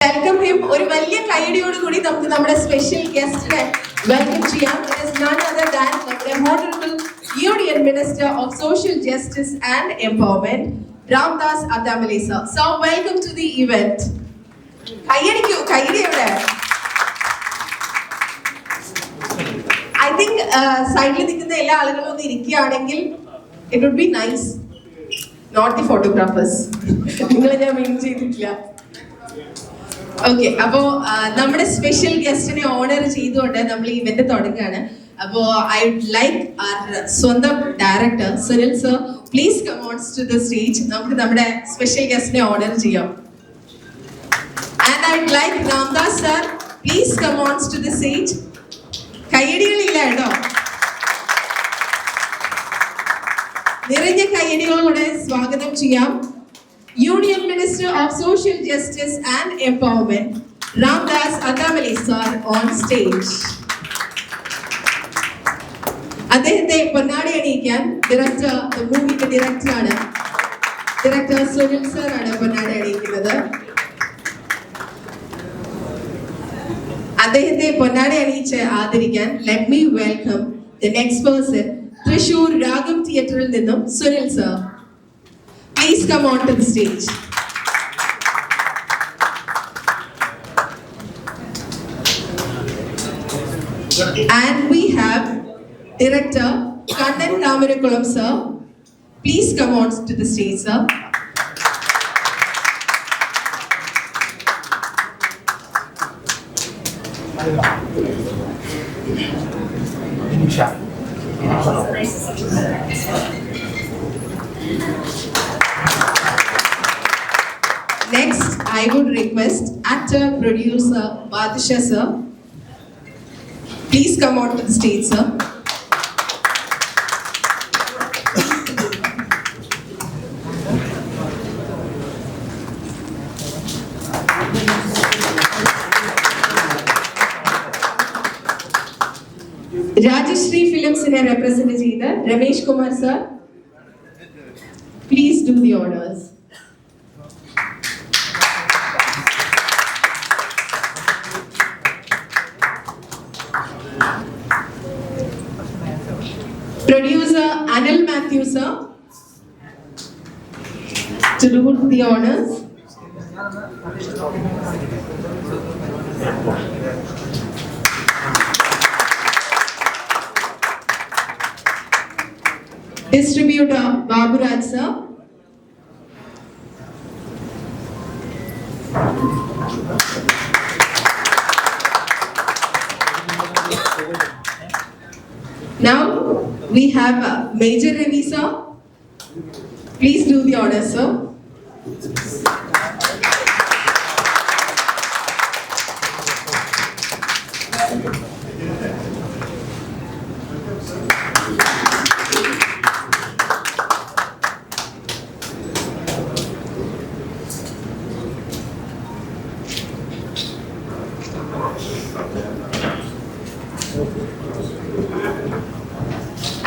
Welcome him. ഒരു വലിയ കൈയടിയോട് കൂടി നമുക്ക് നമ്മുടെ സ്പെഷ്യൽ ഗസ്റ്റിനെ വെൽക്കം ചെയ്യാം. It is none other than നമ്മുടെ Honorable Union Minister of Social Justice and Empowerment, Ramdas Attamale sir. So welcome to the event. കൈയടിക്കൂ, കൈയടി എവിടെ? I think സൈഡിൽ നിൽക്കുന്ന എല്ലാ ആളുകളും ഒന്ന് ഇരിക്കുകയാണെങ്കിൽ it would be nice. Not the photographers. നിങ്ങളെ ഞാൻ മീൻ ചെയ്തിട്ടില്ല. ഓക്കെ, അപ്പോ നമ്മുടെ സ്പെഷ്യൽ ഗസ്റ്റിനെ ഓണർ ചെയ്തുകൊണ്ട് നമ്മൾ ഈ ഇവന്റ് തുടങ്ങുകയാണ്. അപ്പോ ഐ വുഡ് ലൈക്ക് സ്വന്തം director Sunil sir please come on to the stage. നമുക്ക് നമ്മുടെ സ്പെഷ്യൽ ഗസ്റ്റിനെ ഓണർ ചെയ്യാം. And I would like Ramdas sir please come on to the stage. കയ്യടികളില്ല കേട്ടോ, നിറഞ്ഞ കയ്യടികളോടെ സ്വാഗതം ചെയ്യാം Union Minister of Social Justice and Empowerment, Ramdas Attamale sir on stage. അദ്ദേഹത്തെ പൊന്നാടി അണിയിക്കാൻ ഡയറക്ടർ, മൂവിയുടെ ഡയറക്ടറാണ്, ഡയറക്ടർ സുനിൽ സർ ആണ് പൊന്നാടി അണിയിക്കുന്നത്. അദ്ദേഹത്തെ പൊന്നാടി അണിയിച്ച് ആദരിക്കാൻ let me welcome the next person, Thrissur രാഗം തിയേറ്ററിൽ നിന്നും Sunil sir. Please come on to the stage. And we have Director Kannan Ramarakulam sir. Please come on to the stage, sir. Next, I would request actor, producer, Badshah sir. Please come on to the stage, sir. Rajashri Films ne represent ചെയ്ത Ramesh Kumar sir. Please do the honors. Producer Anil Matthew sir to do the honors. Distributor Baburaj sir. Now we have Major Ravi sir. Please do the honors, sir.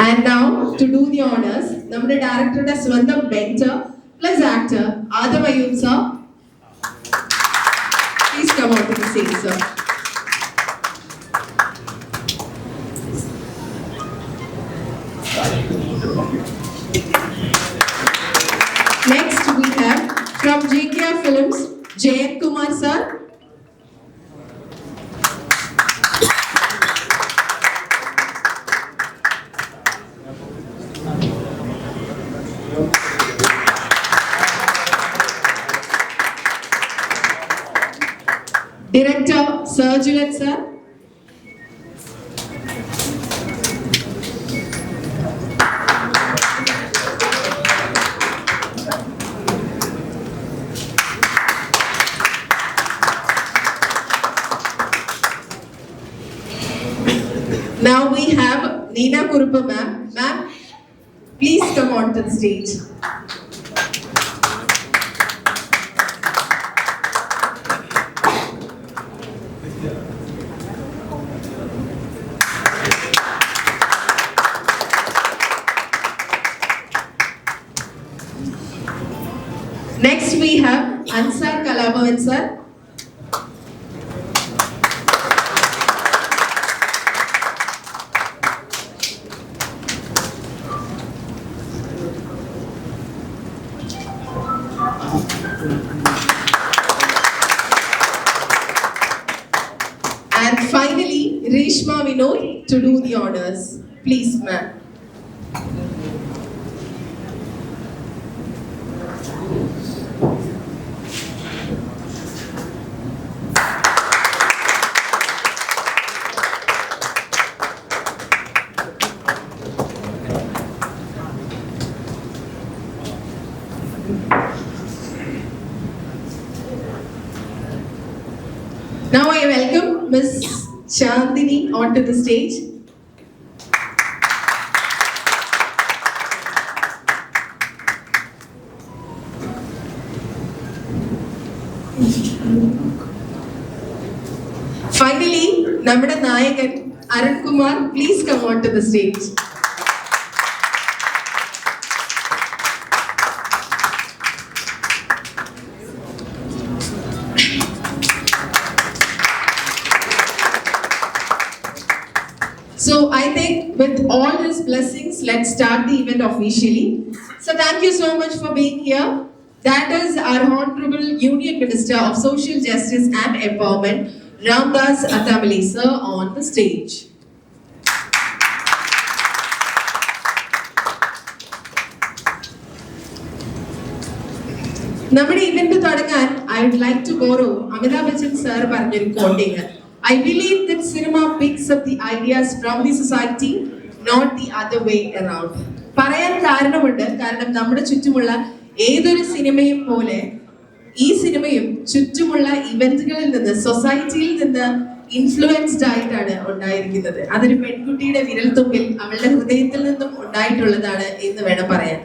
And now to do the honors, നമ്മുടെ ഡയറക്ടറുടെ സ്വന്തം mentor plus actor Adam Ayub sir. Please come on to the stage, sir. Next we have from JKR Films Jayant Kumar sir. Director Sir Juliet sir. Now we have Neena Kuruppa ma'am. Ma'am, please come on to the stage. Next we have Ansar Kalabhavan sir. And finally, Reshma Vinod to do the honors. Please, ma'am. Now I welcome Ms. Chandini onto the stage. Finally, നമ്മുടെ നായകൻ Arun Kumar, please come onto the stage. So I think with all his blessings, let's start the event officially. So thank you so much for being here. That is our Honorable Union Minister of Social Justice and Empowerment, Ramdas Attamale sir, on the stage. നമ്മുടെ event തുടങ്ങാൻ I would like to borrow Amitabh Bachchan sir പറഞ്ഞൊരു quoting. I believe that cinema picks up the ideas from the society, not the other way around. പറയാൻ കാരണമുണ്ട്. കാരണം നമ്മുടെ ചുറ്റുമുള്ള ഏതൊരു സിനിമയും പോലെ ഈ സിനിമയും ചുറ്റുമുള്ള ഇവന്റുകളിൽ നിന്ന്, സൊസൈറ്റിയിൽ നിന്ന് ഇൻഫ്ലുവൻസ്ഡ് ആയിട്ടാണ് ഉണ്ടായിരിക്കുന്നത്. അതൊരു പെൺകുട്ടിയുടെ വിരൽത്തുമ്പിൽ അവളുടെ ഹൃദയത്തിൽ നിന്നും ഉണ്ടായിട്ടുള്ളതാണ് എന്ന് വേണം പറയാൻ.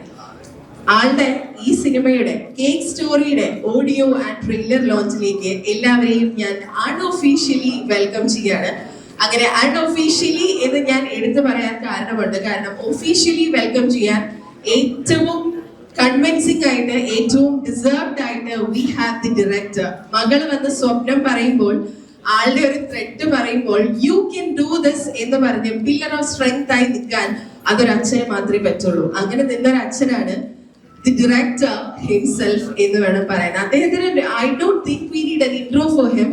ആളുടെ ഈ സിനിമയുടെ കേക്ക് സ്റ്റോറിയുടെ ഓഡിയോ ആൻഡ് ട്രെയിലർ ലോഞ്ചിലേക്ക് എല്ലാവരെയും ഞാൻ അൺഒഫീഷ്യലി വെൽക്കം ചെയ്യാണ്. അങ്ങനെ അൺഒഫീഷ്യലി എന്ന് ഞാൻ എടുത്തു പറയാൻ കാരണമുണ്ട്. കാരണം ഒഫീഷ്യലി വെൽക്കം ചെയ്യാൻ ഏറ്റവും കൺവിൻസിംഗ് ആയിട്ട്, ഏറ്റവും ഡിസേർവ്ഡ് ആയിട്ട് വി ഹാവ് ദി ഡയറക്ടർ. മകൾ വന്ന് സ്വപ്നം പറയുമ്പോൾ, ആളുടെ ഒരു ത്രെഡ് പറയുമ്പോൾ യു ക്യാൻ ഡു ദിസ് എന്ന് പറഞ്ഞ് പില്ലർ ഓഫ് സ്ട്രെങ്ത് ആയി നിൽക്കാൻ അതൊരു അച്ഛനെ മാത്രമേ പറ്റുള്ളൂ. അങ്ങനെ നിന്നൊരു അച്ഛനാണ് the director himself എന്ന് വേണം പറയാൻ. അദ്ദേഹത്തിന് I don't think we need an intro for him,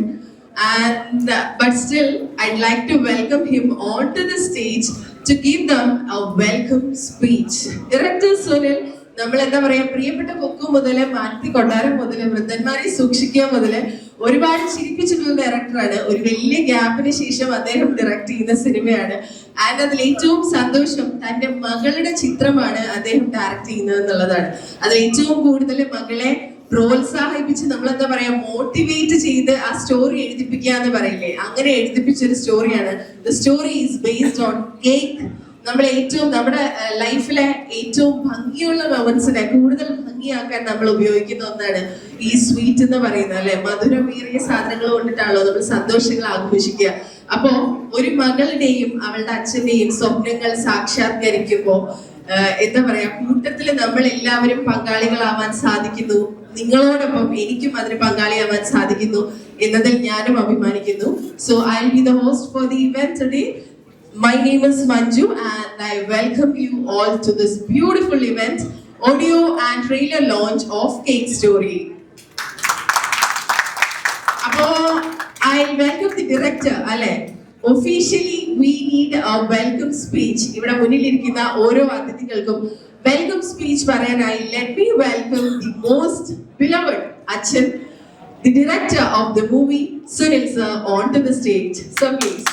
and but still I'd like to welcome him onto the stage to give them a welcome speech. Director Sunil, നമ്മൾ എന്താ പറയാ, പ്രിയപ്പെട്ട കൊക്കു മുതല് മാനത്തി കൊട്ടാരം മുതല് വൃദ്ധന്മാരെ സൂക്ഷിക്കുക മുതല് ഒരുപാട് ചിരിപ്പിച്ചിട്ടുള്ള ഡയറക്ടറാണ്. ഒരു വലിയ ഗ്യാപ്പിന് ശേഷം അദ്ദേഹം ഡയറക്ട് ചെയ്യുന്ന സിനിമയാണ്. ആൻഡ് അതിൽ ഏറ്റവും സന്തോഷം തന്റെ മകളുടെ ചിത്രമാണ് അദ്ദേഹം ഡയറക്ട് ചെയ്യുന്നത് എന്നുള്ളതാണ്. അതിൽ ഏറ്റവും കൂടുതൽ മകളെ പ്രോത്സാഹിപ്പിച്ച് നമ്മളെന്താ പറയാ, മോട്ടിവേറ്റ് ചെയ്ത് ആ സ്റ്റോറി എഴുതിപ്പിക്കുക എന്ന് പറയില്ലേ, അങ്ങനെ എഴുതിപ്പിച്ചൊരു സ്റ്റോറിയാണ്. The story is based on cake. നമ്മൾ ഏറ്റവും നമ്മുടെ ലൈഫിലെ ഏറ്റവും ഭംഗിയുള്ള മൊമെന്റ്സിനെ കൂടുതൽ ഭംഗിയാക്കാൻ നമ്മൾ ഉപയോഗിക്കുന്ന ഒന്നാണ് ഈ സ്വീറ്റ് എന്ന് പറയുന്നത്, അല്ലെ? മധുരമേറിയ സാധനങ്ങൾ കൊണ്ടിട്ടാണല്ലോ നമ്മൾ സന്തോഷങ്ങൾ ആഘോഷിക്കുക. അപ്പോ ഒരു മകളുടെയും അവളുടെ അച്ഛന്റെയും സ്വപ്നങ്ങൾ സാക്ഷാത്കരിക്കുമ്പോ എന്താ പറയാ, കൂട്ടത്തില് നമ്മൾ എല്ലാവരും പങ്കാളികളാവാൻ സാധിക്കുന്നു. നിങ്ങളോടൊപ്പം എനിക്കും അതിന് പങ്കാളിയാവാൻ സാധിക്കുന്നു എന്നതിൽ ഞാനും അഭിമാനിക്കുന്നു. So I will be the host for the event today. My name is Manju and I welcome you all to this beautiful event, audio and trailer launch of Cake Story. Appo I welcome the director, alle. Officially we need a welcome speech. Ivada munil irikkunna oro atithikalkkum welcome speech parayanai let me welcome the most beloved Achan, the director of the movie, Sunil sir, onto the stage. So please.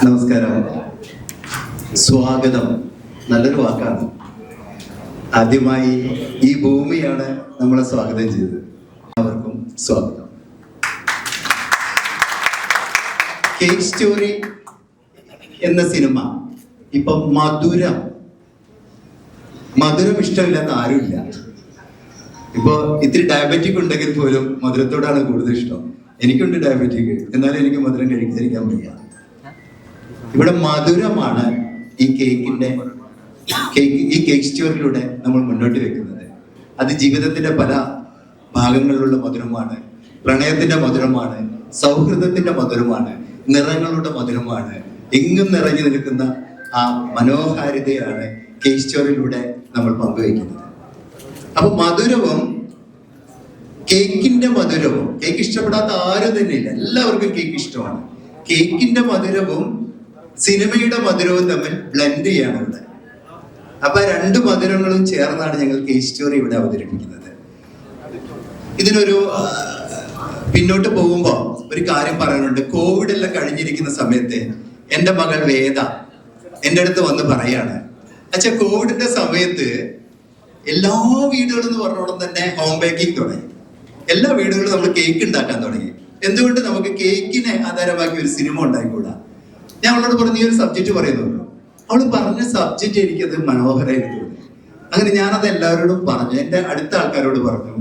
നമസ്കാരം, സ്വാഗതം. നല്ലൊരു വാക്കാണ്. ആദ്യമായി ഈ ഭൂമിയാണ് നമ്മളെ സ്വാഗതം ചെയ്തത്. അവർക്കും സ്വാഗതം. കേക്ക് സ്റ്റോറി എന്ന സിനിമ ഇപ്പൊ മധുരം ഇഷ്ടമില്ലാത്ത ആരുമില്ല. ഇപ്പൊ ഇത്തിരി ഡയബറ്റിക് ഉണ്ടെങ്കിൽ പോലും മധുരത്തോടാണ് കൂടുതൽ ഇഷ്ടം. എനിക്കുണ്ട് ഡയബറ്റിക്, എന്നാലും എനിക്ക് മധുരം കഴിക്കാതിരിക്കാൻ വയ്യ. ഇവിടെ മധുരമാണ് ഈ കേക്ക് സ്റ്റോറിലൂടെ നമ്മൾ മുന്നോട്ട് വെക്കുന്നത്. അത് ജീവിതത്തിന്റെ പല ഭാഗങ്ങളിലുള്ള മധുരമാണ്, പ്രണയത്തിന്റെ മധുരമാണ്, സൗഹൃദത്തിന്റെ മധുരമാണ്, നിറങ്ങളുടെ മധുരമാണ്. എങ്ങും നിറഞ്ഞു നിൽക്കുന്ന ആ മനോഹാരിതയാണ് കേക്ക് സ്റ്റോറിലൂടെ നമ്മൾ പങ്കുവയ്ക്കുന്നത്. അപ്പൊ മധുരവും കേക്കിന്റെ മധുരവും, കേക്ക് ഇഷ്ടപ്പെടാത്ത ആരും തന്നെ ഇല്ല, എല്ലാവർക്കും കേക്ക് ഇഷ്ടമാണ്. കേക്കിന്റെ മധുരവും സിനിമയുടെ മധുരവും തമ്മിൽ ബ്ലെൻഡ് ചെയ്യാണ് ഇവിടെ. അപ്പൊ രണ്ട് മധുരങ്ങളും ചേർന്നാണ് ഞങ്ങൾ കേക്ക് സ്റ്റോറി ഇവിടെ അവതരിപ്പിക്കുന്നത്. ഇതിനൊരു പിന്നോട്ട് പോകുമ്പോൾ ഒരു കാര്യം പറയാനുണ്ട്. കോവിഡ് എല്ലാം കഴിഞ്ഞിരിക്കുന്ന സമയത്ത് എൻ്റെ മകൾ വേദ എൻ്റെ അടുത്ത് വന്ന് പറയാണ്, അച്ഛാ കോവിഡിന്റെ സമയത്ത് എല്ലാ വീടുകളും എന്ന് പറഞ്ഞോളം തന്നെ ഹോം ബേക്കിംഗ് തുടങ്ങി. എല്ലാ വീടുകളിലും നമ്മൾ കേക്ക് ഉണ്ടാക്കാൻ തുടങ്ങി. എന്തുകൊണ്ട് നമുക്ക് കേക്കിനെ ആധാരമാക്കി ഒരു സിനിമ ഉണ്ടായിക്കൂടാ? ഞാൻ അവളോട് പറഞ്ഞു, ഈ ഒരു സബ്ജക്റ്റ് പറയുന്നുള്ളൂ. അവള് പറഞ്ഞ സബ്ജക്റ്റ് എനിക്കത് മനോഹരമായിട്ട് തോന്നി. അങ്ങനെ ഞാനത് എല്ലാവരോടും പറഞ്ഞു, എൻ്റെ അടുത്ത ആൾക്കാരോട് പറഞ്ഞു.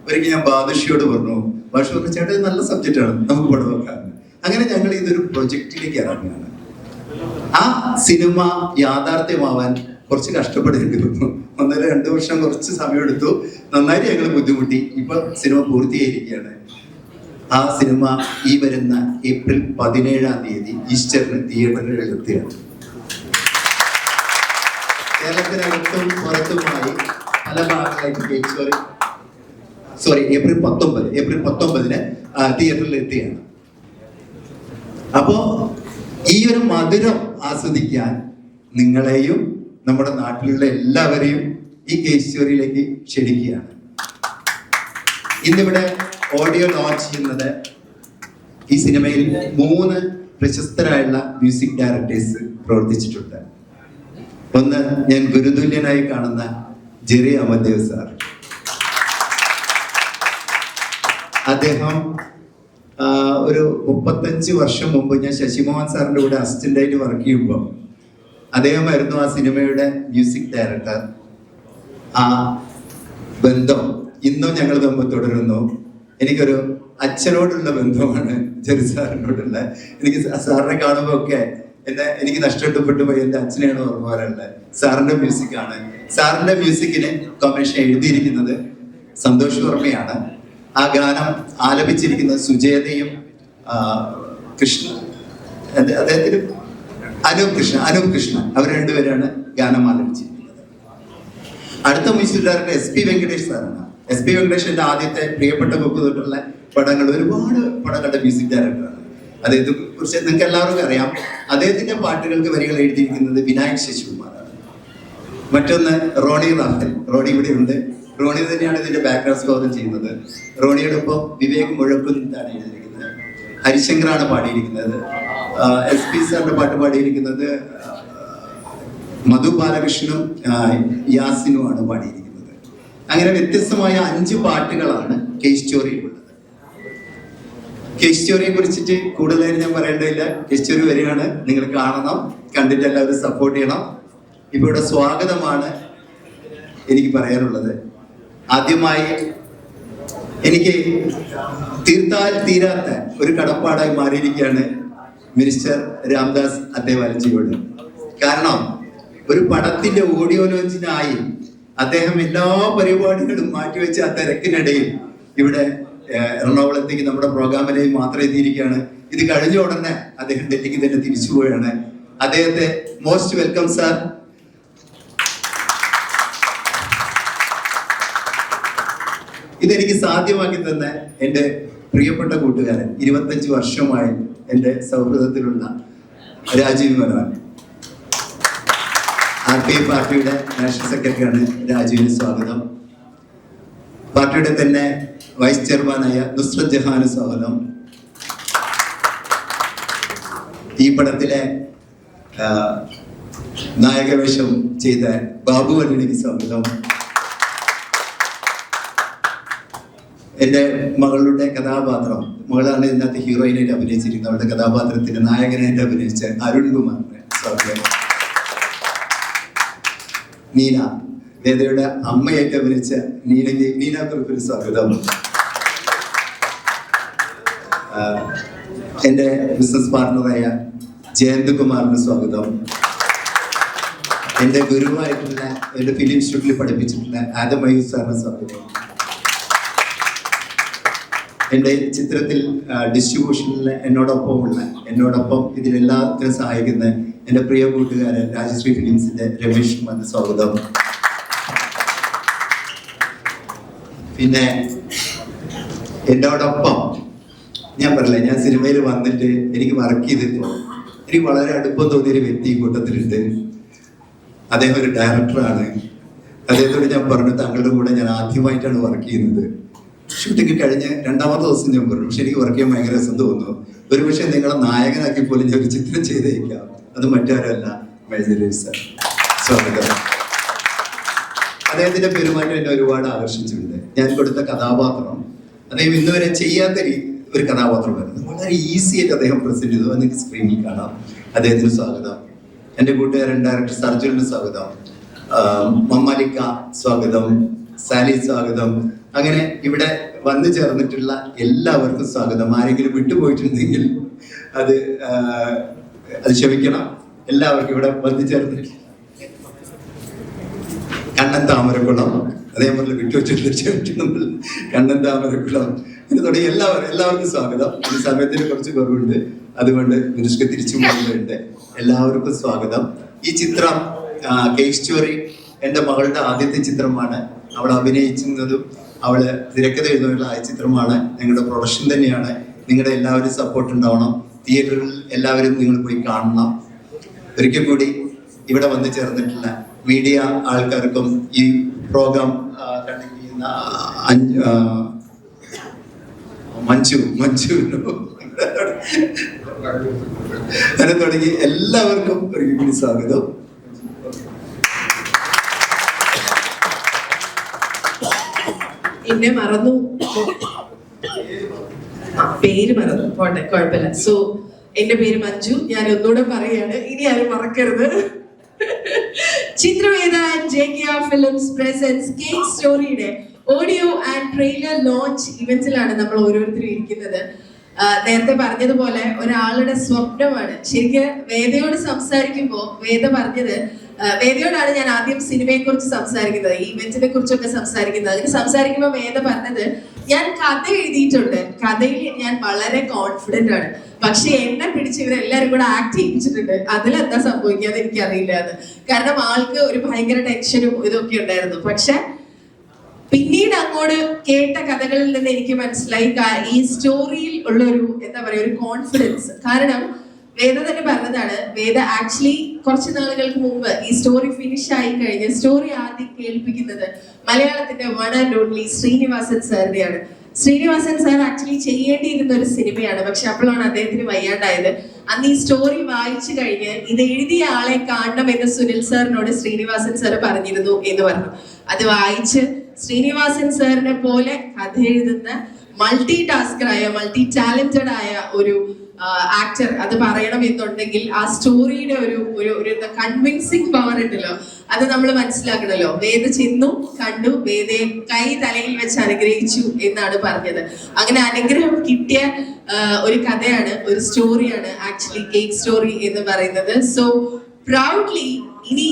ഒരിക്കൽ ഞാൻ ബാദുഷിയോട് പറഞ്ഞു, ബാദുഷി പറഞ്ഞു, ചേട്ടാ ഇത് നല്ല സബ്ജക്റ്റാണ്, നമുക്ക് പടം വെക്കാം. അങ്ങനെ ഞങ്ങൾ ഇതൊരു പ്രൊജക്റ്റിലേക്ക് ഇറങ്ങുകയാണ്. ആ സിനിമ യാഥാർത്ഥ്യമാവാൻ കുറച്ച് കഷ്ടപ്പെടേണ്ടി വന്നു. 1.5-2 വർഷം കുറച്ച് സമയമെടുത്തു. നന്നായിട്ട് ഞങ്ങൾ ബുദ്ധിമുട്ടി. ഇപ്പൊ സിനിമ പൂർത്തിയായിരിക്കുകയാണ്. ആ സിനിമ ഈ വരുന്ന ഏപ്രിൽ 17-ാം തീയതി ഈസ്റ്ററിന് തിയേറ്ററുകളിൽ എത്തുകയാണ്. കേരളത്തിനകത്തും പുറത്തുമായി പല ഭാഗങ്ങളായിട്ട് കേക്ക് സ്റ്റോറി ഏപ്രിൽ 19-ന് തിയേറ്ററിൽ എത്തുകയാണ്. അപ്പോ ഈ ഒരു മധുരം ആസ്വദിക്കാൻ നിങ്ങളെയും നമ്മുടെ നാട്ടിലുള്ള എല്ലാവരെയും ഈ കേക്ക് സ്റ്റോറിയിലേക്ക് ക്ഷണിക്കുകയാണ്. ഇന്നിവിടെ ഓഡിയോ ലോഞ്ച് ചെയ്യുന്നത് ഈ സിനിമയിൽ 3 പ്രശസ്തരായുള്ള മ്യൂസിക് ഡയറക്ടേഴ്സ് പ്രവർത്തിച്ചിട്ടുണ്ട്. ഒന്ന് ഞാൻ ഗുരുതുല്യനായി കാണുന്ന ജെറി അമൽദേവ് സാർ. അദ്ദേഹം ഒരു 35 വർഷം മുമ്പ് ഞാൻ ശശിമോഹൻ സാറിന്റെ കൂടെ അസിസ്റ്റന്റായിട്ട് വർക്ക് ചെയ്യുമ്പോൾ അദ്ദേഹമായിരുന്നു ആ സിനിമയുടെ മ്യൂസിക് ഡയറക്ടർ. ആ ബന്ധം ഇന്നും ഞങ്ങൾ തമ്മിൽ തുടരുന്നു. എനിക്കൊരു അച്ഛനോടുള്ള ബന്ധമാണ് ജെറി സാറിനോടുള്ള. എനിക്ക് സാറിനെ കാണുമ്പോൾ ഒക്കെ എനിക്ക് നഷ്ടപ്പെട്ടു പോയി എൻ്റെ അച്ഛനെയാണ് ഓർമ്മ വരാറുള്ളത്. സാറിന്റെ മ്യൂസിക്കാണ്. സാറിന്റെ മ്യൂസിക്കിന് കോമ്പിനേഷൻ എഴുതിയിരിക്കുന്നത് സന്തോഷ് വർമ്മയാണ്. ആ ഗാനം ആലപിച്ചിരിക്കുന്നത് സുജേതയും അദ്ദേഹത്തിന് അനൂപ് കൃഷ്ണ അവർ രണ്ടുപേരാണ് ഗാനം ആലപിച്ചിരിക്കുന്നത്. അടുത്ത മ്യൂസിക് ഡയറക്ടർ SP വെങ്കടേഷ് സാറാണ്. SP വെങ്കടേഷിന്റെ ആദ്യത്തെ പ്രിയപ്പെട്ട ബുക്ക് തൊട്ടുള്ള പടങ്ങൾ, ഒരുപാട് പടങ്ങളുടെ മ്യൂസിക് ഡയറക്ടറാണ്. അദ്ദേഹത്തെ കുറിച്ച് നിങ്ങൾക്ക് എല്ലാവർക്കും അറിയാം. അദ്ദേഹത്തിന്റെ പാട്ടുകൾക്ക് വരികൾ എഴുതിയിരിക്കുന്നത് വിനായക് ശശികുമാറാണ്. മറ്റൊന്ന് റോണി റാഫേൽ. റോണി ഇവിടെ ഉണ്ട്. റോണി തന്നെയാണ് ഇതിന്റെ ബാക്ക്ഗ്രൗണ്ട് സ്കോറും ചെയ്യുന്നത്. റോണിയുടെ ഒപ്പം വിവേക് മുഴക്കുന്നിട്ടാണ് എഴുതിയിരിക്കുന്നത്. ഹരിശങ്കറാണ് പാടിയിരിക്കുന്നത്. SP സാറിന്റെ പാട്ട് പാടിയിരിക്കുന്നത് മധു ബാലകൃഷ്ണനും യാസിനുമാണ് പാടിയിരിക്കുന്നത്. അങ്ങനെ വ്യത്യസ്തമായ 5 പാട്ടുകളാണ് കേക്ക് സ്റ്റോറിയിലുള്ളത്. കേക്ക് സ്റ്റോറിയെ കുറിച്ചിട്ട് കൂടുതലായി ഞാൻ പറയേണ്ടതില്ല. കേക്ക് സ്റ്റോറി വരികയാണ്, നിങ്ങൾ കാണണം, കണ്ടിട്ട് എല്ലാവരും സപ്പോർട്ട് ചെയ്യണം. ഇപ്പൊ ഇവിടെ സ്വാഗതമാണ് എനിക്ക് പറയാനുള്ളത്. ആദ്യമായി എനിക്ക് തീർത്താൽ തീരാത്ത ഒരു കടപ്പാടായി മാറിയിരിക്കുകയാണ് മിനിസ്റ്റർ രാംദാസ് അത്തേവാലജിയോട്. കാരണം ഒരു പടത്തിന്റെ ഓഡിയോ ലോഞ്ചിനായി അദ്ദേഹം എല്ലാ പരിപാടികളും മാറ്റിവെച്ച ആ തിരക്കിനിടയിൽ ഇവിടെ എറണാകുളത്തേക്ക് നമ്മുടെ പ്രോഗ്രാമിലേക്ക് മാത്രം എത്തിയിരിക്കുകയാണ്. ഇത് കഴിഞ്ഞ ഉടനെ അദ്ദേഹം ഡൽഹിക്ക് തന്നെ തിരിച്ചു പോവുകയാണ്. അദ്ദേഹത്തെ മോസ്റ്റ് വെൽക്കം സാർ. ഇതെനിക്ക് സാധ്യമാക്കി തന്ന എൻ്റെ പ്രിയപ്പെട്ട കൂട്ടുകാരൻ, 25 വർഷമായി എൻ്റെ സൗഹൃദത്തിലുള്ള രാജീവ് മനോഹർ, RPI പാർട്ടിയുടെ നാഷണൽ സെക്രട്ടറിയാണ്. രാജീവിന് സ്വാഗതം. പാർട്ടിയുടെ തന്നെ വൈസ് ചെയർമാനായ നുസ്രത് ജഹാന് സ്വാഗതം. ഈ പടത്തിലെ നായകവേഷം ചെയ്ത ബാബു അനിലിക്ക് സ്വാഗതം. എൻ്റെ മകളുടെ കഥാപാത്രം, മകളാണ് ഇതിനകത്ത് ഹീറോയിനായിട്ട് അഭിനയിച്ചിരിക്കുന്നത്. അവളുടെ കഥാപാത്രത്തിന്റെ നായകനായിട്ട് അഭിനയിച്ച അരുൺ കുമാറിനെ സ്വാഗതം. നീന, വേദയുടെ അമ്മയായിട്ട് അഭിനയിച്ച നീനാക്കുറിപ്പിന് സ്വാഗതം. എൻ്റെ ബിസിനസ് പാർട്ണറായ ജയന്ത് കുമാറിന് സ്വാഗതം. എൻ്റെ ഗുരുവായിട്ടുള്ള എൻ്റെ ഫിലിം ഇൻസ്റ്റിറ്റ്യൂട്ടിൽ പഠിപ്പിച്ചിട്ടുള്ള ആദം അയ്യൂബ് സാറിന് സ്വാഗതം. എൻ്റെ ചിത്രത്തിൽ ഡിസ്ട്രിബ്യൂഷനിൽ എന്നോടൊപ്പം ഇതിലെല്ലാത്തിനും സഹായിക്കുന്ന എൻ്റെ പ്രിയ കൂട്ടുകാരൻ രാജശ്രീ ഫിലിംസിന്റെ രമേഷ് കുമാറിന് സ്വാഗതം. പിന്നെ എന്നോടൊപ്പം ഞാൻ പറഞ്ഞില്ല, ഞാൻ സിനിമയിൽ വന്നിട്ട് എനിക്ക് വർക്ക് ചെയ്തിപ്പോൾ എനിക്ക് വളരെ അടുപ്പം തോന്നിയൊരു വ്യക്തി ഈ കൂട്ടത്തിലുണ്ട്. അദ്ദേഹം ഒരു ഡയറക്ടറാണ്. അദ്ദേഹത്തോട് ഞാൻ പറഞ്ഞു, താങ്കളുടെ കൂടെ ഞാൻ ആദ്യമായിട്ടാണ് വർക്ക് ചെയ്യുന്നത്. ഷൂട്ടിങ് കഴിഞ്ഞ് രണ്ടാമത്തെ ദിവസം ഞാൻ പറഞ്ഞു, പക്ഷെ എനിക്ക് വർക്ക് ചെയ്യാൻ ഭയങ്കര രസം തോന്നുന്നു. ഒരുപക്ഷെ നിങ്ങളെ നായകനാക്കി പോലും ഞാൻ ഒരു ചിത്രം ചെയ്തേക്കാം. അത് മറ്റാരല്ല, മേജർ സർ. സ്വാഗതം. അദ്ദേഹത്തിന്റെ പെരുമാറ്റം എന്നെ ഒരുപാട് ആകർഷിച്ചിട്ടുണ്ട്. ഞാൻ കൊടുത്ത കഥാപാത്രം അദ്ദേഹം ഇന്നുവരെ ചെയ്യാത്ത ഒരു കഥാപാത്രമായിരുന്നു. വളരെ ഈസി ആയിട്ട് അദ്ദേഹം പ്രസന്റ് ചെയ്തു. എനിക്ക് സ്ക്രീനിൽ കാണാം. അദ്ദേഹത്തിന് സ്വാഗതം. എൻ്റെ കൂട്ടുകാരൻ ഡയറക്ടർ സർജുലിന് സ്വാഗതം. മമ്മാലിക്ക സ്വാഗതം. സാലി സ്വാഗതം. അങ്ങനെ ഇവിടെ വന്നു ചേർന്നിട്ടുള്ള എല്ലാവർക്കും സ്വാഗതം. ആരെങ്കിലും വിട്ടുപോയിട്ടുണ്ടെങ്കിൽ അത് ക്ഷമിക്കണം. എല്ലാവർക്കും ഇവിടെ വന്നു ചേർന്നിട്ട് കണ്ണൻ താമരക്കുളം, അതേപോലെ വിട്ടുവച്ചിട്ടുള്ള കണ്ണൻ താമരക്കുളം എന്ന് തുടങ്ങി എല്ലാവർക്കും സ്വാഗതം. ഈ സമയത്തിന് കുറച്ച് കുറവുണ്ട്, അതുകൊണ്ട് മിനുഷ്ക തിരിച്ചു പോകുന്നുണ്ട്. എല്ലാവർക്കും സ്വാഗതം. ഈ ചിത്രം കേക്ക് സ്റ്റോറി എൻ്റെ മകളുടെ ആദ്യത്തെ ചിത്രമാണ്. അവൾ അഭിനയിക്കുന്നതും അവള് തിരക്കഥ എഴുതുന്നുള്ള ആ ചിത്രമാണ്. ഞങ്ങളുടെ പ്രൊഡക്ഷൻ തന്നെയാണ്. നിങ്ങളുടെ എല്ലാവരും സപ്പോർട്ട് ഉണ്ടാവണം. തിയേറ്ററിൽ എല്ലാവരും നിങ്ങൾ പോയി കാണണം. ഒരിക്കൽ കൂടി ഇവിടെ വന്നു ചേർന്നിട്ടുള്ള മീഡിയ ആൾക്കാർക്കും ഈ പ്രോഗ്രാം കണ്ടക്ട് ചെയ്യുന്ന മഞ്ജു അങ്ങനെ തുടങ്ങി എല്ലാവർക്കും ഒരിക്കൽ കൂടി സ്വാഗതം. എന്നെ മറന്നു, പേര് മറന്നു, പോട്ടെ, കുഴപ്പമില്ല. സോ എന്റെ പേര് മഞ്ജു. ഞാൻ ഒന്നുകൂടെ പറയാണ്, ഇനി ആരും മറക്കരുത്. Chitraveda and JKR Films presents Cake സ്റ്റോറിയുടെ ഓഡിയോ ആൻഡ് ട്രെയിലർ ലോഞ്ച് ഇവന്റിലാണ് നമ്മൾ ഓരോരുത്തരും ഇരിക്കുന്നത്. നേരത്തെ പറഞ്ഞതുപോലെ ഒരാളുടെ സ്വപ്നമാണ്. ശരിക്കും വേദയോട് സംസാരിക്കുമ്പോൾ വേദ പറഞ്ഞത്, വേദയോടാണ് ഞാൻ ആദ്യം സിനിമയെ കുറിച്ച് സംസാരിക്കുന്നത്, ഈ ഇവന്റിനെ കുറിച്ചൊക്കെ സംസാരിക്കുന്നത്. അതിന് സംസാരിക്കുമ്പോൾ വേദ പറഞ്ഞത്, ഞാൻ കഥ എഴുതിയിട്ടുണ്ട്, കഥയിൽ ഞാൻ വളരെ കോൺഫിഡന്റ് ആണ്, പക്ഷെ എന്നെ പിടിച്ച് ഇവരെല്ലാരും കൂടെ ആക്ട് ചെയ്യിപ്പിച്ചിട്ടുണ്ട്, അതിലെന്താ സംഭവിക്കാതെ എനിക്കറിയില്ല എന്ന്. കാരണം ആൾക്ക് ഒരു ഭയങ്കര ടെൻഷനും ഇതൊക്കെ ഉണ്ടായിരുന്നു. പക്ഷെ പിന്നീട് അങ്ങോട്ട് കേട്ട കഥകളിൽ നിന്ന് എനിക്ക് മനസ്സിലായി ഈ സ്റ്റോറിയിൽ ഉള്ള ഒരു എന്താ പറയാ ഒരു കോൺഫിഡൻസ്. കാരണം വേദ തന്നെ പറഞ്ഞതാണ്, വേദ ആക്ച്വലി കുറച്ച് നാളുകൾക്ക് മുമ്പ് ഈ സ്റ്റോറി ഫിനിഷ് ആയി കഴിഞ്ഞ് സ്റ്റോറി ആദ്യം കേൾപ്പിക്കുന്നത് മലയാളത്തിന്റെ വൺ ആൻഡ് ഓൺലി ശ്രീനിവാസൻ സാറിനെയാണ്. ശ്രീനിവാസൻ സാർ ആക്ച്വലി ചെയ്യേണ്ടിയിരുന്ന ഒരു സിനിമയാണ്, പക്ഷെ അപ്പോഴാണ് അദ്ദേഹത്തിന് വയ്യാണ്ടായത്. അന്ന് ഈ സ്റ്റോറി വായിച്ചു കഴിഞ്ഞ് ഇത് എഴുതിയ ആളെ കാണണം എന്ന് സുനിൽ സാറിനോട് ശ്രീനിവാസൻ സാർ പറഞ്ഞിരുന്നു എന്ന് പറഞ്ഞു. അത് വായിച്ച് ശ്രീനിവാസൻ സാറിനെ പോലെ കഥ എഴുതുന്ന മൾട്ടി ടാസ്കറായ മൾട്ടി ടാലന്റഡ് ആയ ഒരു ആക്ടർ അത് പറയണം എന്നുണ്ടെങ്കിൽ ആ സ്റ്റോറിയുടെ ഒരു കൺവിൻസിങ് പവർ ഉണ്ടല്ലോ, അത് നമ്മൾ മനസ്സിലാക്കണല്ലോ. വേദ ചെന്നു കണ്ടു, വേദയെ കൈ തലയിൽ വെച്ച് അനുഗ്രഹിച്ചു എന്നാണ് പറഞ്ഞത്. അങ്ങനെ അനുഗ്രഹം കിട്ടിയ ഒരു കഥയാണ്, ഒരു സ്റ്റോറിയാണ് ആക്ച്വലി കേക്ക് സ്റ്റോറി എന്ന് പറയുന്നത്. സോ പ്രൗഡ്ലി ഇനി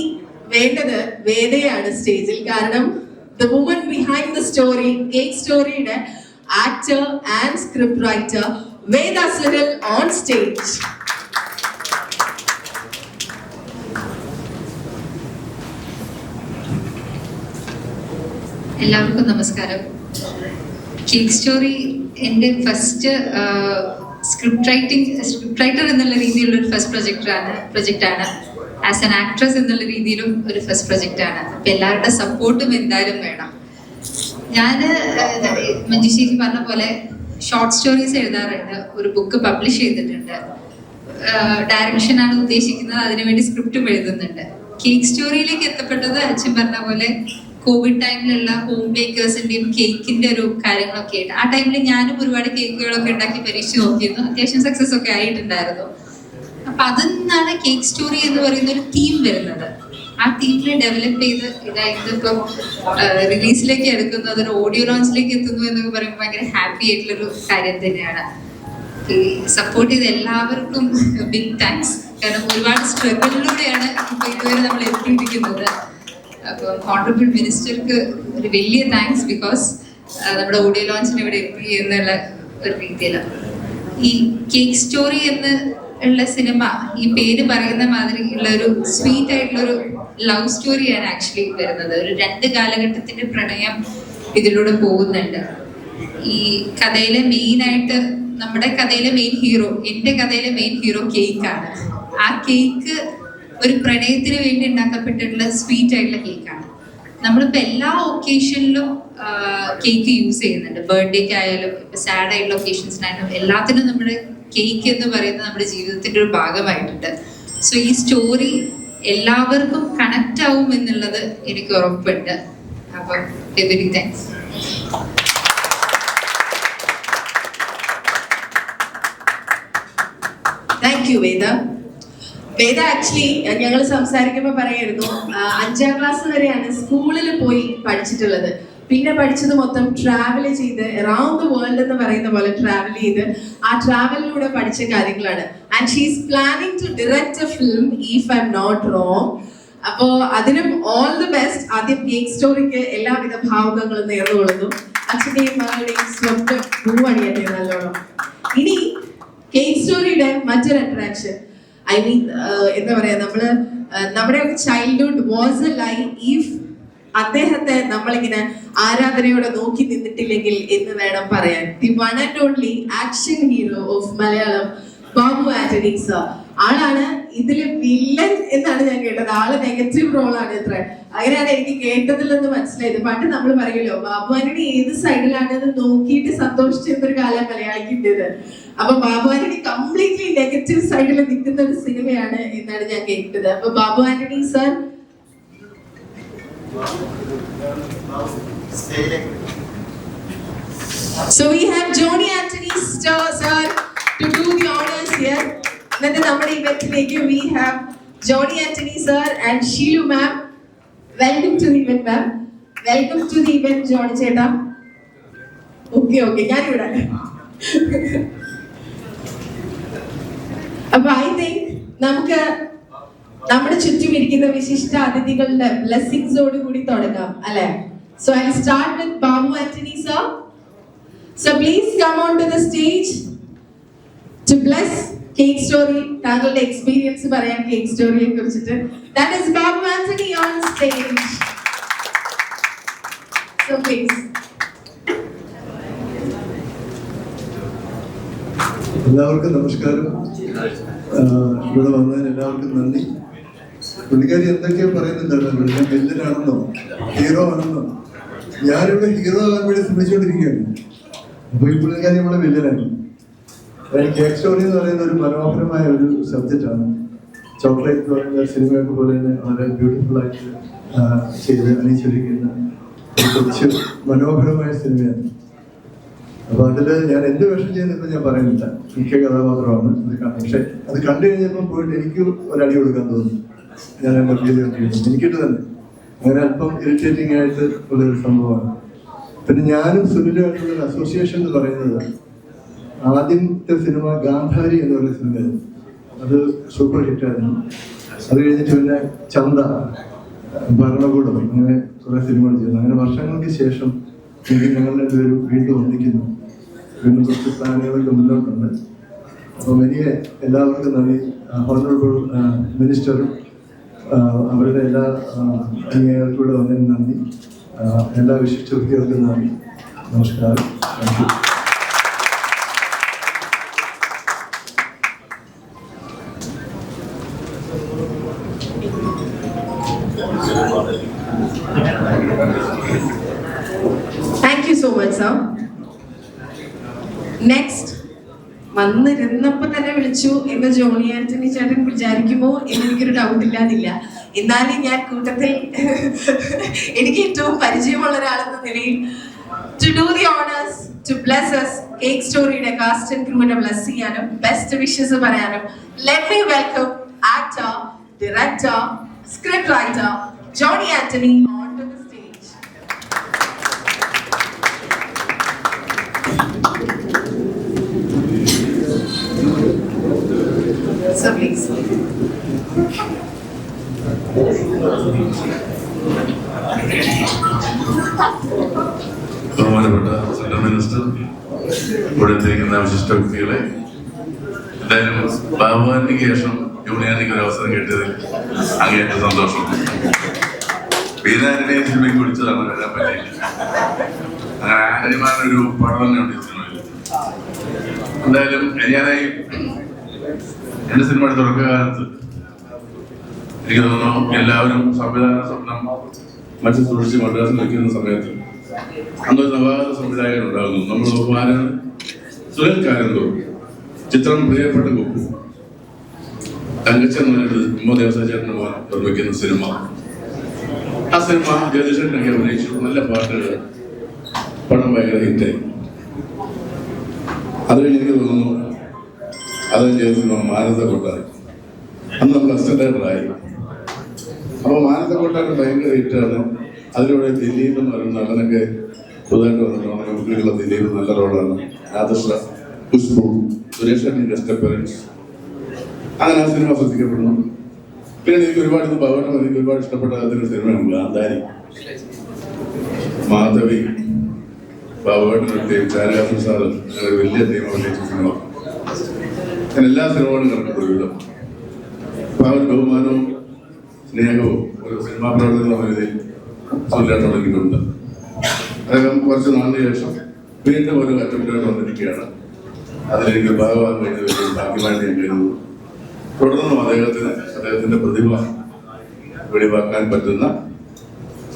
വേണ്ടത് വേദയാണ് സ്റ്റേജിൽ. കാരണം the woman behind the story, cake storyയുടെ actor and script writer Veda Sunil on stage. എല്ലാവർക്കും നമസ്കാരം. കേക്ക് സ്റ്റോറി എൻ്റെ ഫസ്റ്റ് സ്ക്രിപ്റ്റ് റൈറ്റർ എന്നുള്ള രീതിയിലുള്ള ഒരു ഫസ്റ്റ് പ്രൊജക്റ്റാണ്. ആസ് ആൻ ആക്ട്രസ് എന്നുള്ള രീതിയിലും ഒരു ഫസ്റ്റ് പ്രൊജക്റ്റാണ്. അപ്പം എല്ലാവരുടെ സപ്പോർട്ടും എന്തായാലും വേണം. ഞാൻ മഞ്ജുശ്ശേരി പറഞ്ഞ പോലെ ഷോർട്ട് സ്റ്റോറീസ് എഴുതാറുണ്ട്, ഒരു ബുക്ക് പബ്ലിഷ് ചെയ്തിട്ടുണ്ട്, ഡയറക്ഷനാണ് ഉദ്ദേശിക്കുന്നത്, അതിനുവേണ്ടി സ്ക്രിപ്റ്റും എഴുതുന്നുണ്ട്. കേക്ക് സ്റ്റോറിയിലേക്ക് എത്തപ്പെട്ടത് അച്ഛൻ പറഞ്ഞ പോലെ കോവിഡ് ടൈമിലുള്ള ഹോം ബേക്കേഴ്സിന്റെയും കേക്കിന്റെ ഒരു കാര്യങ്ങളൊക്കെ ആയിട്ട്. ആ ടൈമിൽ ഞാനും ഒരുപാട് കേക്കുകളൊക്കെ ഉണ്ടാക്കി പരീക്ഷിച്ച് നോക്കിയിരുന്നു, അത്യാവശ്യം സക്സസ് ഒക്കെ ആയിട്ടുണ്ടായിരുന്നു. അപ്പൊ അതിൽ നിന്നാണ് കേക്ക് സ്റ്റോറി എന്ന് പറയുന്ന ഒരു തീം വരുന്നത്. ആ തീമിനെ ഡെവലപ്പ് ചെയ്ത് ഇതിപ്പം റിലീസിലേക്ക് എടുക്കുന്നു, അതൊരു ഓഡിയോ ലോഞ്ചിലേക്ക് എത്തുന്നു എന്നൊക്കെ പറയുമ്പോൾ ഭയങ്കര ഹാപ്പി ആയിട്ടുള്ളൊരു കാര്യം തന്നെയാണ്. ഈ സപ്പോർട്ട് ചെയ്ത എല്ലാവർക്കും ബിഗ് താങ്ക്സ്. കാരണം ഒരുപാട് സ്ട്രഗിളിലൂടെയാണ് ഇപ്പൊ ഇതുവരെ നമ്മൾ എത്തിയിരിക്കുന്നത്. അപ്പോൾ ഹോണറബിൾ മിനിസ്റ്റർക്ക് ഒരു വലിയ താങ്ക്സ്, ബിക്കോസ് നമ്മുടെ ഓഡിയോ ലോഞ്ചിന് ഇവിടെ എത്തി എന്നുള്ള ഒരു രീതിയിലാണ്. ഈ കേക്ക് സ്റ്റോറി എന്ന് ഉള്ള സിനിമ ഈ പേര് പറയുന്ന മാതിരി ഉള്ള ഒരു സ്വീറ്റ് ആയിട്ടുള്ള ഒരു ലവ് സ്റ്റോറിയാണ് ആക്ച്വലി വരുന്നത്. ഒരു 2 കാലഘട്ടത്തിന്റെ പ്രണയം ഇതിലൂടെ പോകുന്നുണ്ട്. ഈ കഥയിലെ മെയിൻ ആയിട്ട് നമ്മുടെ കഥയിലെ മെയിൻ ഹീറോ, എന്റെ കഥയിലെ മെയിൻ ഹീറോ കേക്കാണ്. ആ കേക്ക് ഒരു പ്രണയത്തിന് വേണ്ടി ഉണ്ടാക്കപ്പെട്ടിട്ടുള്ള സ്വീറ്റ് ആയിട്ടുള്ള കേക്കാണ്. നമ്മളിപ്പോൾ എല്ലാ ഒക്കേഷനിലും കേക്ക് യൂസ് ചെയ്യുന്നുണ്ട്. ബർത്ത്ഡേക്ക് ആയാലും സാഡ് ആയിട്ടുള്ള ഒക്കേഷൻസിനായാലും എല്ലാത്തിനും നമ്മുടെ കേക്ക് എന്ന് പറയുന്നത് നമ്മുടെ ജീവിതത്തിന്റെ ഒരു ഭാഗമായിട്ടുണ്ട്. സോ ഈ സ്റ്റോറി എല്ലാവർക്കും കണക്റ്റ് ആവും എന്നുള്ളത് എനിക്ക് ഉറപ്പുണ്ട്. അപ്പം very thanks. Thank you Veda. Veda actually ഞങ്ങൾ സംസാരിക്കുമ്പോൾ പറയായിരുന്നു 5ാം ക്ലാസ് വരെയാണ് സ്കൂളിൽ പോയി പഠിച്ചിട്ടുള്ളത്. പിന്നെ പഠിച്ചത് മൊത്തം ട്രാവൽ ചെയ്ത് അറൗണ്ട് ദ വേൾഡ് എന്ന് പറയുന്ന പോലെ ട്രാവൽ ചെയ്ത് ആ ട്രാവലിലൂടെ പഠിച്ച കാര്യങ്ങളാണ്. And she is planning to direct a film if I'm not wrong. അപ്പോ അതിനും ഓൾ ദി ബെസ്റ്റ്. ആദ്യം കേക്ക് സ്റ്റോറിക്ക് എല്ലാവിധ ഭാവുകങ്ങളും നേർന്നുകൊള്ളുന്നു. അച്ഛൻ്റെയും മകളുടെയും സ്വന്തം പൂവണിയട്ടെ നല്ലോണം. ഇനി കേക്ക് സ്റ്റോറിയുടെ മറ്റൊരു അട്രാക്ഷൻ, ഐ മീൻ എന്താ പറയാ, നമ്മുടെ childhood was a lie if അദ്ദേഹത്തെ നമ്മളിങ്ങനെ ആരാധനയോടെ നോക്കി നിന്നിട്ടില്ലെങ്കിൽ എന്ന് വേണം പറയാൻ. The one and only action hero of Malayalam Babu Antony sir. ആളാണ് ഇതില് വില്ലൻ എന്നാണ് ഞാൻ കേട്ടത്. ആള് നെഗറ്റീവ് റോളാണ് ഇത്ര. അങ്ങനെയാണ് എനിക്ക് കേട്ടതിൽ നിന്ന് മനസ്സിലായത്. പണ്ട് നമ്മൾ പറയുമല്ലോ ബാബു ആന്റണി ഏത് സൈഡിലാണെന്ന് നോക്കിയിട്ട് സന്തോഷിച്ചിരുന്നൊരു കാലം മലയാളിക്കിൻ്റെത്. അപ്പൊ ബാബു ആന്റണി കംപ്ലീറ്റ്ലി നെഗറ്റീവ് സൈഡിൽ നിൽക്കുന്ന ഒരു സിനിമയാണ് എന്നാണ് ഞാൻ കേട്ടത്. അപ്പൊ Babu Antony sir, so we have Johnny Anthony sir to do the honors here. Then നമ്മുടെ ഇവന്റിലേക്ക് we have Johnny Anthony sir and Sheelu ma'am. Welcome to the event ma'am. Welcome to the event Johnny ചേട്ടാ. Okay ഞാൻ ഇവിടെ. അപ്പൊ I think നമുക്ക് നമ്മുടെ ചുറ്റും ഇരിക്കുന്ന വിശിഷ്ട അതിഥികളുടെ ബ്ലെസ്സിങ്സോട് കൂടി തുടങ്ങാം അല്ലെ? So I'll start with Babu Anthony sir. So please come on to the stage to bless Cake Story. താങ്കളുടെ എക്സ്പീരിയൻസ് പറയാൻ കേക്ക് സ്റ്റോറിയെ കുറിച്ചിട്ട്. That is Babu Anthony on stage. So please. എല്ലാവർക്കും നമസ്കാരം. ഇവിടെ വന്നതിന് എല്ലാവർക്കും നന്ദി. പുള്ളിക്കാരി എന്തൊക്കെയോ പറയുന്നുണ്ടല്ലോ, ഞാൻ വില്ലനാണെന്നോ ഹീറോ ആണെന്നോ. ഞാനിവിടെ ഹീറോ ആകാൻ വേണ്ടി ശ്രമിച്ചുകൊണ്ടിരിക്കുകയാണ്. അപ്പൊ ഈ പുള്ളിക്കാരി നമ്മളെ വില്ലനാണ്. കേക്ക് സ്റ്റോറി എന്ന് പറയുന്ന ഒരു മനോഹരമായ ഒരു സബ്ജക്റ്റാണ്. ചോക്ലേറ്റ് എന്ന് പറയുന്ന സിനിമയൊക്കെ പോലെ തന്നെ വളരെ ബ്യൂട്ടിഫുൾ ആയിട്ട് ചെയ്ത് അണിയിച്ചൊരുക്കുന്ന ഒരു കൊച്ചു മനോഹരമായ സിനിമയാണ്. അപ്പൊ അതില് ഞാൻ എന്ത് വേഷം ചെയ്യുന്നപ്പോൾ ഞാൻ പറയുന്നില്ല, മുഖ്യ കഥാപാത്രമാണ്. പക്ഷെ അത് കണ്ടു കഴിഞ്ഞപ്പോൾ പോയിട്ട് എനിക്ക് ഒരടി കൊടുക്കാൻ തോന്നി. ഞാൻ എന്നെ ഫീൽ ചെയ്തിട്ടുണ്ട് എനിക്കിട്ട് തന്നെ. അങ്ങനെ അല്പം ഇറിറ്റേറ്റിംഗ് ആയിട്ട് ഉള്ളൊരു സംഭവമാണ്. പിന്നെ ഞാനും സുനിലുമായിട്ടുള്ള അസോസിയേഷൻ എന്ന് പറയുന്നത് ആദ്യത്തെ സിനിമ ഗാന്ധാരി എന്ന് പറയുന്ന സിനിമയായിരുന്നു. അത് സൂപ്പർ ഹിറ്റായിരുന്നു. അത് കഴിഞ്ഞിട്ട് പിന്നെ ചന്ത, ഭരണകൂടം, അങ്ങനെ കുറെ സിനിമകൾ ചെയ്യുന്നു. അങ്ങനെ വർഷങ്ങൾക്ക് ശേഷം ഞങ്ങൾ രണ്ടുപേരും വീണ്ടും ഒന്നിക്കുന്നു. വീണ്ടും കുറച്ച് പ്ലാനുകളൊക്കെ മുന്നോട്ടുണ്ട്. അപ്പോൾ വലിയ എല്ലാവർക്കും നന്ദി. ഹോണറബിൾ മിനിസ്റ്ററും അവരുടെ എല്ലാ അംഗങ്ങൾക്കും കൂടെ വന്നതിന് നന്ദി. എല്ലാ വിശിഷ്ട വ്യക്തികൾക്കും നന്ദി. നമസ്കാരം. Thank you. Thank you so much sir. Next, വന്നിരുന്നപ്പോ തന്നെ വിളിച്ചു എന്ന് ജോണി ആന്റണി ചേട്ടൻ വിചാരിക്കുമോ എന്ന് എനിക്കൊരു ഡൗട്ട് ഇല്ലാതില്ല. എന്നാലും ഞാൻ കൂട്ടത്തിൽ എനിക്ക് ഏറ്റവും പരിചയമുള്ള ഒരാളെന്ന നിലയിൽ to do the honors, to bless us, Cake Storyയുടെ കാസ്റ്റ് ആൻഡ് ക്രൂവിനെ ബ്ലസ് ചെയ്യാനും ബെസ്റ്റ് വിഷസ് പറയാനും let me welcome actor, director, script writer Johnny Anthony onto the stage. So please. ബഹുമാനപ്പെട്ട സെൻട്രൽ മിനിസ്റ്റർ, ഇവിടെ എത്തിയിരിക്കുന്ന വിശിഷ്ട വ്യക്തികളെ, എന്തായാലും ബാബുവാനിക്ക് ശേഷം ജൂനിയാനിക്ക് ഒരു അവസരം കിട്ടിയതിൽ അങ്ങേയറ്റം സന്തോഷം. വീരാന്റണിയെ സിനിമയ്ക്ക് വിളിച്ചതാണ്, വരാൻ പറ്റിയില്ല. അങ്ങനെ ആന്റണിമാരൊരു പടം തന്നെയുണ്ട് ഈ സിനിമയിൽ. എന്തായാലും ഞാനായി എന്റെ സിനിമയുടെ തുടക്കകാലത്ത് എനിക്ക് തോന്നുന്നു എല്ലാവരും സംവിധാന സ്വപ്നം മറ്റു സൂക്ഷിച്ച് മദ്രാസിൽ വയ്ക്കുന്ന സമയത്ത് അന്നൊരു നവാഗത സംവിധായകൻ ഉണ്ടാകുന്നു. നമ്മൾ ബഹുമാനാണ് സുനിൽ കാരന്തോ, ചിത്രം പ്രിയപ്പെട്ട കുപ്പു, തങ്കച്ചൻ ദേവസാചേട്ടൻ്റെ മോൻ നിർമ്മിക്കുന്ന സിനിമ. ആ സിനിമ ജഗദീശനൊക്കെ അഭിനയിച്ചു, നല്ല പാട്ടുകൾ, പണം ഭയങ്കര ഹിറ്റായി. അത് കഴിഞ്ഞ് എനിക്ക് തോന്നുന്നു അത് ചെയ്ത സിനിമ മാനസ കൊട്ടാരം. അന്ന് നമ്മൾ അസിസ്റ്റന്റ് ഡയറക്ടറായി. അപ്പോൾ മാനസ കൊട്ടാരം ഭയങ്കര ഹിറ്റാണ്. അതിലൂടെ ദിലീപ് എന്ന് പറയുന്ന നടനൊക്കെ പുതുതായിട്ട് വന്നിട്ടുണ്ട്. നമുക്കുള്ള ദിലീപ് നല്ല റോളാണ്. ആദർശ, ഖുശ്ബു, സുരേഷ് ഗസ്റ്റ് അപ്പിയറൻസ്. അങ്ങനെ ആ സിനിമ ശ്രദ്ധിക്കപ്പെടുന്നു. പിന്നെ എനിക്ക് ഒരുപാട് ഭവനം എനിക്ക് ഒരുപാട് ഇഷ്ടപ്പെട്ട അതിൻ്റെ സിനിമയാണ് ഗാന്ധാരി. മാധവി, ബാബുവേട്ടൻ്റെ ടീം, ചാരകാസൻ സാറ്, അങ്ങനെ വലിയ ടീം അഭിനയിച്ച സിനിമ. ഞാൻ എല്ലാ സിനിമകളും കണ്ടിട്ടുള്ളൂ. അപ്പോൾ ആ ഒരു ബഹുമാനവും സ്നേഹവും ഒരു സിനിമാ പ്രവർത്തനം രീതിയിൽ ചൊല്ലാട്ടുണ്ടെങ്കിലുണ്ട്. അദ്ദേഹം കുറച്ച് നാളിന് ശേഷം വീണ്ടും ഒരു അറ്റംപ്റ്റായിട്ട് വന്നിരിക്കുകയാണ്. അതിലെനിക്ക് ഭാഗമാകാൻ കഴിഞ്ഞ വലിയ ഭാഗ്യമായിട്ട് ഞാൻ കരുതുന്നു. തുടർന്നും അദ്ദേഹത്തിന്റെ പ്രതിഭ വെളിവാക്കാൻ പറ്റുന്ന,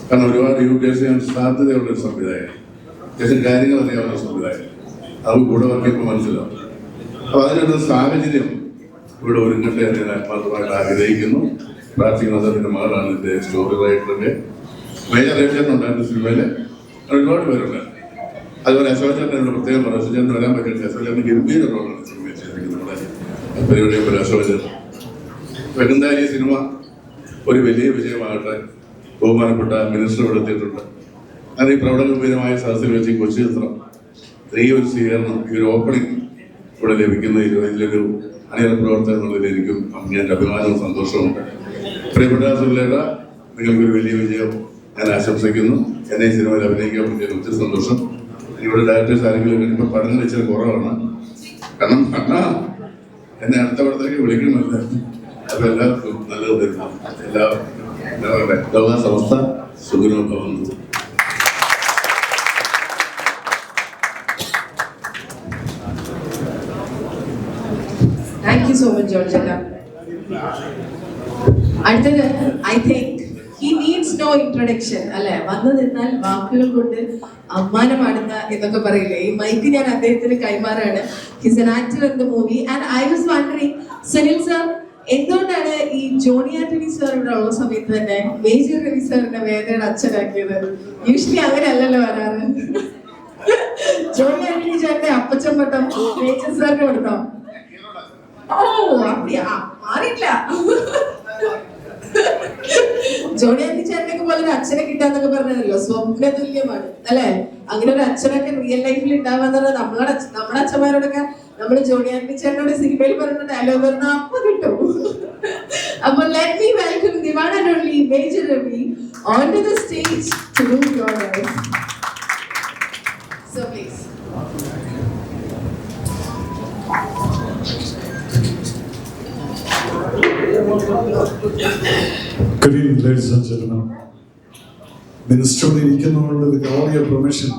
കാരണം ഒരുപാട് യൂട്യൂബ് ചെയ്യാൻ സാധ്യതയുള്ളൊരു സംവിധായകൻ, അത്യാവശ്യം കാര്യങ്ങൾ അറിയാവുന്ന സംവിധായകൻ, അത് കൂടെ വർക്കിയപ്പോൾ മനസ്സിലാവും. അപ്പോൾ അതിനൊരു സാഹചര്യം ഇവിടെ ഒരുങ്ങട്ടെ എന്ന് ഞാൻ ആത്മാർത്ഥമായിട്ട് ആഗ്രഹിക്കുന്നു, പ്രാർത്ഥിക്കുന്നു. അതിൻ്റെ മകളാണ് എൻ്റെ സ്റ്റോറി റൈറ്ററിൻ്റെ മേജർ റേച്ചറിനുണ്ടായിരുന്ന സിനിമയിൽ ഒരുപാട് പേരുണ്ട്. അതുപോലെ അശോചേട്ടൻ ഇവിടെ പ്രത്യേകം പറഞ്ഞു, അശോചേട്ടൻ വരാൻ പറ്റില്ല. അശോചേട്ടൻ ഗംഭീര റോളാണ് സിനിമയിൽ ചെയ്തിരിക്കുന്നത്. നമ്മുടെ പരിപാടിയെ അശോചേട്ടൻ വരുന്ന ഈ സിനിമ ഒരു വലിയ വിജയമാകട്ടെ. ബഹുമാനപ്പെട്ട മിനിസ്റ്റർ ഇവിടെ എത്തിയിട്ടുണ്ട്. അത് ഈ പ്രൗഢഗംഭീരമായ സദസ്സിൽ വെച്ച് കൊച്ചി ചിത്രം ഈ ഒരു സ്വീകരണം, ഈ ഒരു ഓപ്പണിംഗ് ഇവിടെ ലഭിക്കുന്ന ഇതിലൊരു അണിയറ പ്രവർത്തനം എന്നുള്ളതിൽ എനിക്കും അങ്ങേയറ്റ അഭിമാനവും സന്തോഷമുണ്ട്. പ്രിയപ്പെട്ട സുല്ലേട്ട, നിങ്ങൾക്കൊരു വലിയ വിജയം ഞാൻ ആശംസിക്കുന്നു. എന്നെ ഈ സിനിമയിൽ അഭിനയിക്കാൻ പറ്റിയ ഒത്തിരി സന്തോഷം. ഇവിടെ ഡയറക്ടേഴ്സ് ആരെങ്കിലും ഇപ്പോൾ പഠനം ഇച്ചിരി കുറവാണ്, കാരണം എന്നെ അടുത്ത പടത്തേക്ക് വിളിക്കണമല്ല. അപ്പോൾ എല്ലാവർക്കും നല്ലത് തരുന്നു. എല്ലാ സമസ്ത സുഖനോ ഭവന്തു. Thank you so much, Georgetta. അടുത്തത് I think he needs no introduction അല്ലെ. വന്നു നിന്നാൽ വാക്കുകൾ കൊണ്ട് അമ്മാനമാടുന്ന എന്നൊക്കെ പറയില്ലേ, ഈ മൈക്ക് ഞാൻ അദ്ദേഹത്തിന് കൈമാറാണ്. He's an actor in the movie and I was wondering, Sunil sir എന്തുകൊണ്ടാണ് ഈ ജോണി ആന്റണി സാർ ഇവിടെ ഉള്ള സമയത്ത് തന്നെ മേജർ രവി സാറിന്റെ വേദയുടെ അച്ഛനാക്കിയത്? യൂഷ്വലി അങ്ങനെ അല്ലല്ലോ വരാറ്. ജോണി ആന്റണി ചേട്ടന്റെ അപ്പച്ചൻ പട്ടം മേജർ സാറിന് കൊടുത്തോ? ഓ அப்படியா, മാറിയില്ല. ജോണി ആന്റണി ചേട്ടനൊക്കെ പോലെ ഒരു അച്ഛനെ കിട്ടാന്നൊക്കെ പറഞ്ഞല്ലോ, സ്വപ്ന തുല്യമാണ് അല്ലെ. അങ്ങനെ ഒരു അച്ഛനൊക്കെ റിയൽ ലൈഫിൽ ഉണ്ടാവാന്ന് പറഞ്ഞാൽ നമ്മുടെ അച്ഛന്മാരോടൊക്കെ നമ്മൾ ജോണി ആന്റണി ചേട്ടനോട് സിനിമയിൽ പറയുന്ന ഡയലോഗ് പറഞ്ഞാൽ അപ്പൊ കിട്ടും. അപ്പോൾ let me welcome the one and only major Ravi on to the stage to do your voice. So please. Good evening, ladies and gentlemen. Minister, with all your permission,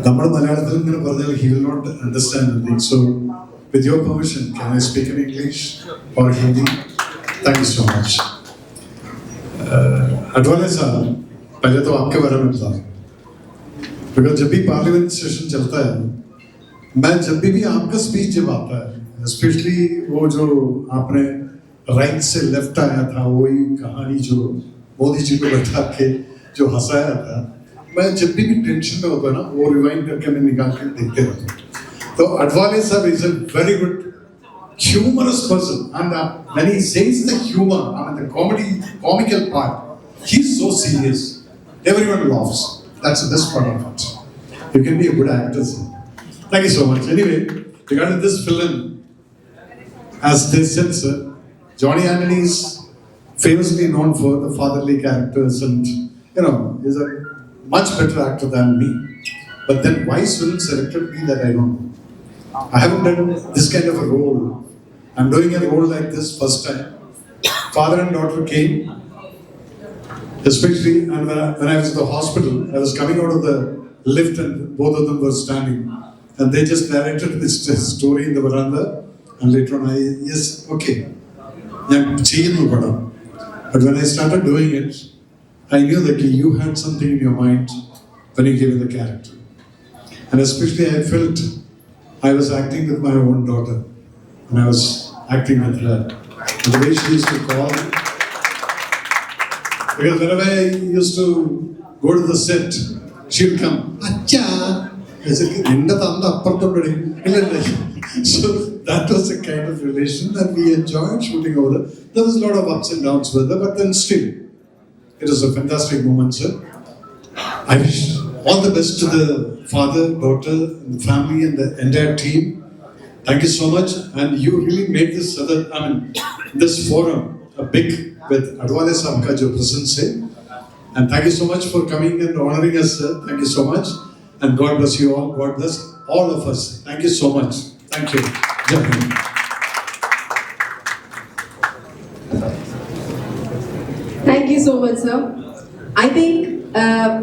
നമ്മുടെ മലയാളത്തിൽ ഇങ്ങനെ പറഞ്ഞാൽ he will not understand anything. So, with your permission, can I speak in English or Hindi? Thank you so much. Advani साहब, पहले तो आपके बारे में बता, because जब भी पार्लियामेंट सेशन चलता है, मैं जब भी आपका स्पीच जब आता है, स्पेशली वो जो आपने राइट से लेफ्ट आया था, वही कहानी जो मोदी जी को बैठा के जो हंसाया था, मैं जब भी टेंशन में होता है ना, वो रिवाइंड करके मैं निकाल के देखते रहता हूँ. तो अडवाणी साहब is a very good humorous person, and when he says the humor, I mean the comical part, he's so serious. Everyone laughs. That's the best part of it. You can be a good actor, sir. Thank you so much. Anyway, regarding this film, as they said, sir, Johnny Anthony is famously known for the fatherly characters, and is a much better actor than me. But then why Sunil selected me, that I don't know. I haven't done this kind of a role. I'm doing a role like this first time. Father and daughter came, especially, and when I was in the hospital, I was coming out of the lift and both of them were standing. And they just narrated this story in the veranda. And later on, yes, okay. But when I started doing it, I knew that you had something in your mind when you gave me the character. And especially I felt I was acting with my own daughter. And I was acting with her. And the way she used to call me. Because whenever I used to go to the set, she would come, Acha! I said, so that was the kind of relation that we enjoyed shooting over there. There was a lot of ups and downs with her, but then still, it was a fantastic moment, sir. I wish all the best to the father, daughter, and the family and the entire team. Thank you so much. And you really made this this forum a big with Adwale Saab ka jo presence hai. And thank you so much for coming and honoring us, sir. Thank you so much. And God bless you all. God bless all of us. Thank you so much. Thank you. Jai Hind. Thank you so much, sir. I think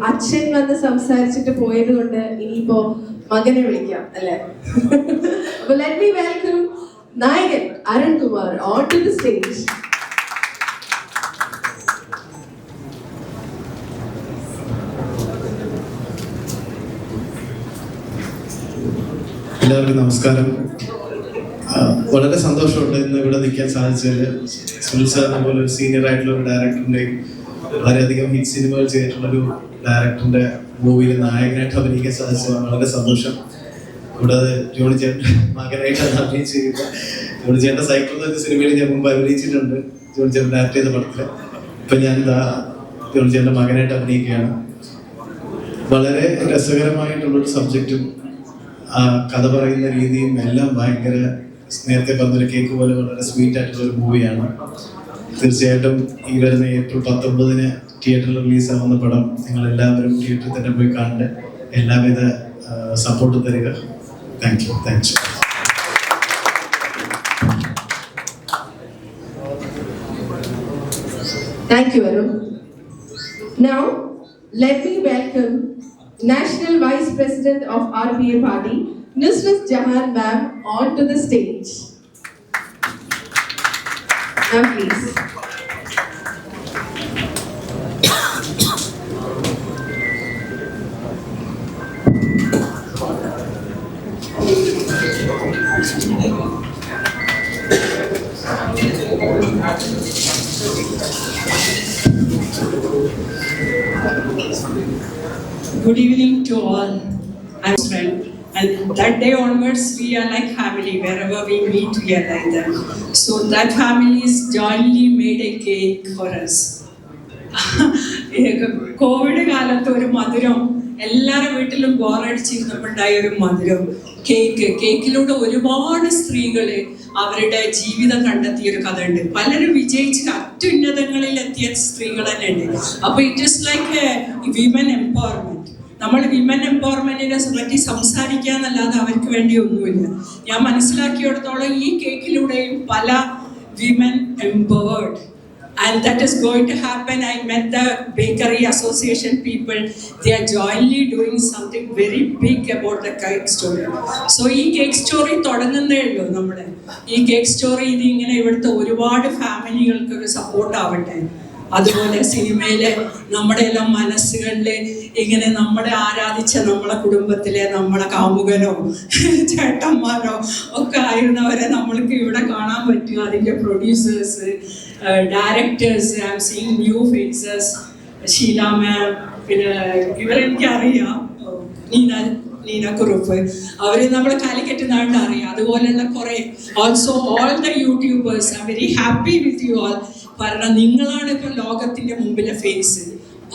അച്ഛൻ വന്ന് സംസാരിച്ചിട്ട് പോയത് കൊണ്ട് ഇനിയിപ്പോ മകനെ വിളിക്കാം അല്ലേ? അപ്പോൾ let me welcome നായകൻ Arun Kumar onto the stage. എല്ലാവർക്കും നമസ്കാരം. വളരെ സന്തോഷമുണ്ട് ഇന്ന് ഇവിടെ നിൽക്കാൻ സാധിച്ചതിൽ. സുനിൽ സാറിനെ പോലെ ഒരു സീനിയർ ആയിട്ടുള്ള ഒരു ഡയറക്ടറിൻ്റെയും വളരെയധികം ഹിറ്റ് സിനിമകൾ ചെയ്തിട്ടുള്ളൊരു ഡയറക്ടറിൻ്റെ മൂവിയിൽ നായകനായിട്ട് അഭിനയിക്കാൻ സാധിച്ചത് വളരെ സന്തോഷം. കൂടാതെ ജോണി ചേട്ടൻ മകനായിട്ടാണ് അഭിനയിച്ചിരിക്കുന്നത്. ജോണി ചേട്ടൻ്റെ സൈക്കിൾ എന്ന സിനിമയിൽ ഞാൻ മുമ്പ് അഭിനയിച്ചിട്ടുണ്ട്, ജോണി ചേട്ടൻ ഡയറക്ട് ചെയ്ത പടത്തിൽ. ഇപ്പം ഞാൻ ജോണി ചേട്ടൻ്റെ മകനായിട്ട് അഭിനയിക്കുകയാണ്. വളരെ രസകരമായിട്ടുള്ളൊരു സബ്ജക്റ്റും കഥ പറയുന്ന രീതിയും എല്ലാം ഭയങ്കര, നേരത്തെ പറഞ്ഞൊരു കേക്ക് പോലെ വളരെ സ്വീറ്റ് ആയിട്ടുള്ളൊരു മൂവിയാണ്. തീർച്ചയായിട്ടും ഈ വരുന്ന April 19 തിയേറ്ററിൽ റിലീസാവുന്ന പടം നിങ്ങൾ എല്ലാവരും തിയേറ്ററിൽ തന്നെ പോയി കാണേണ്ട എല്ലാവിധ സപ്പോർട്ടും തരിക. Thank you. Thanks. Thank you, Arun. Now, let me welcome National Vice President of RPA Party, Nusrat Jahan ma'am, onto the stage. Ma'am, please. Good evening to all. I'm friend, and that day onwards we are like family. Wherever we meet, we are like that. So that families jointly made a cake for us. Covid കാലത്ത് ഒരു മധുരം, എല്ലാവരുടെ വീട്ടിലും ബോറടിച്ചിരുന്നപ്പോണ്ടായ ഒരു മധുരം, കേക്കിലൂടെ ഒരുപാട് സ്ത്രീകള് അവരുടെ ജീവിതം കണ്ടെത്തിയ ഒരു കഥ ഉണ്ട്. പലരും വിജയിച്ച് അത്യുന്നതങ്ങളിൽ എത്തിയ സ്ത്രീകൾ തന്നെ ഉണ്ട്. അപ്പൊ it is like women empowerment. നമ്മൾ വിമൻ എംപവർമെന്റിനെ പറ്റി സംസാരിക്കുക എന്നല്ലാതെ അവർക്ക് വേണ്ടി ഒന്നുമില്ല. ഞാൻ മനസ്സിലാക്കിയിടത്തോളം ഈ കേക്കിലൂടെയും പല women empowered. And that is going to happen. I met the Bakery Association people. They are jointly doing something very big about the cake story. So ഈ കേക്ക് സ്റ്റോറി തുടങ്ങുന്നേ ഉള്ളൂ. നമ്മുടെ ഈ കേക്ക് സ്റ്റോറി ഇത് ഇങ്ങനെ ഇവിടുത്തെ ഒരുപാട് ഫാമിലികൾക്ക് ഒരു സപ്പോർട്ട് ആവട്ടെ. അതുപോലെ സിനിമയിലെ നമ്മുടെ എല്ലാം മനസ്സുകളിലെ ഇങ്ങനെ നമ്മളെ ആരാധിച്ച നമ്മളെ കുടുംബത്തിലെ നമ്മളെ കാമുകനോ ചേട്ടന്മാരോ ഒക്കെ ആയിരുന്നവരെ നമ്മൾക്ക് ഇവിടെ കാണാൻ പറ്റുക. അതിൻ്റെ producers, directors, I am seeing new faces. Sheela ma'am, പിന്നെ ഇവരെനിക്കറിയാം, നീന കുറുപ്പ്, അവര് നമ്മളെ കാലിക്കറ്റ് നാട്ടിൽ അറിയാം. അതുപോലെയുള്ള കുറെ also all the YouTubers, I am very happy with you all. കാരണം നിങ്ങളാണ് ഇപ്പൊ ലോകത്തിന്റെ മുമ്പിലെ face.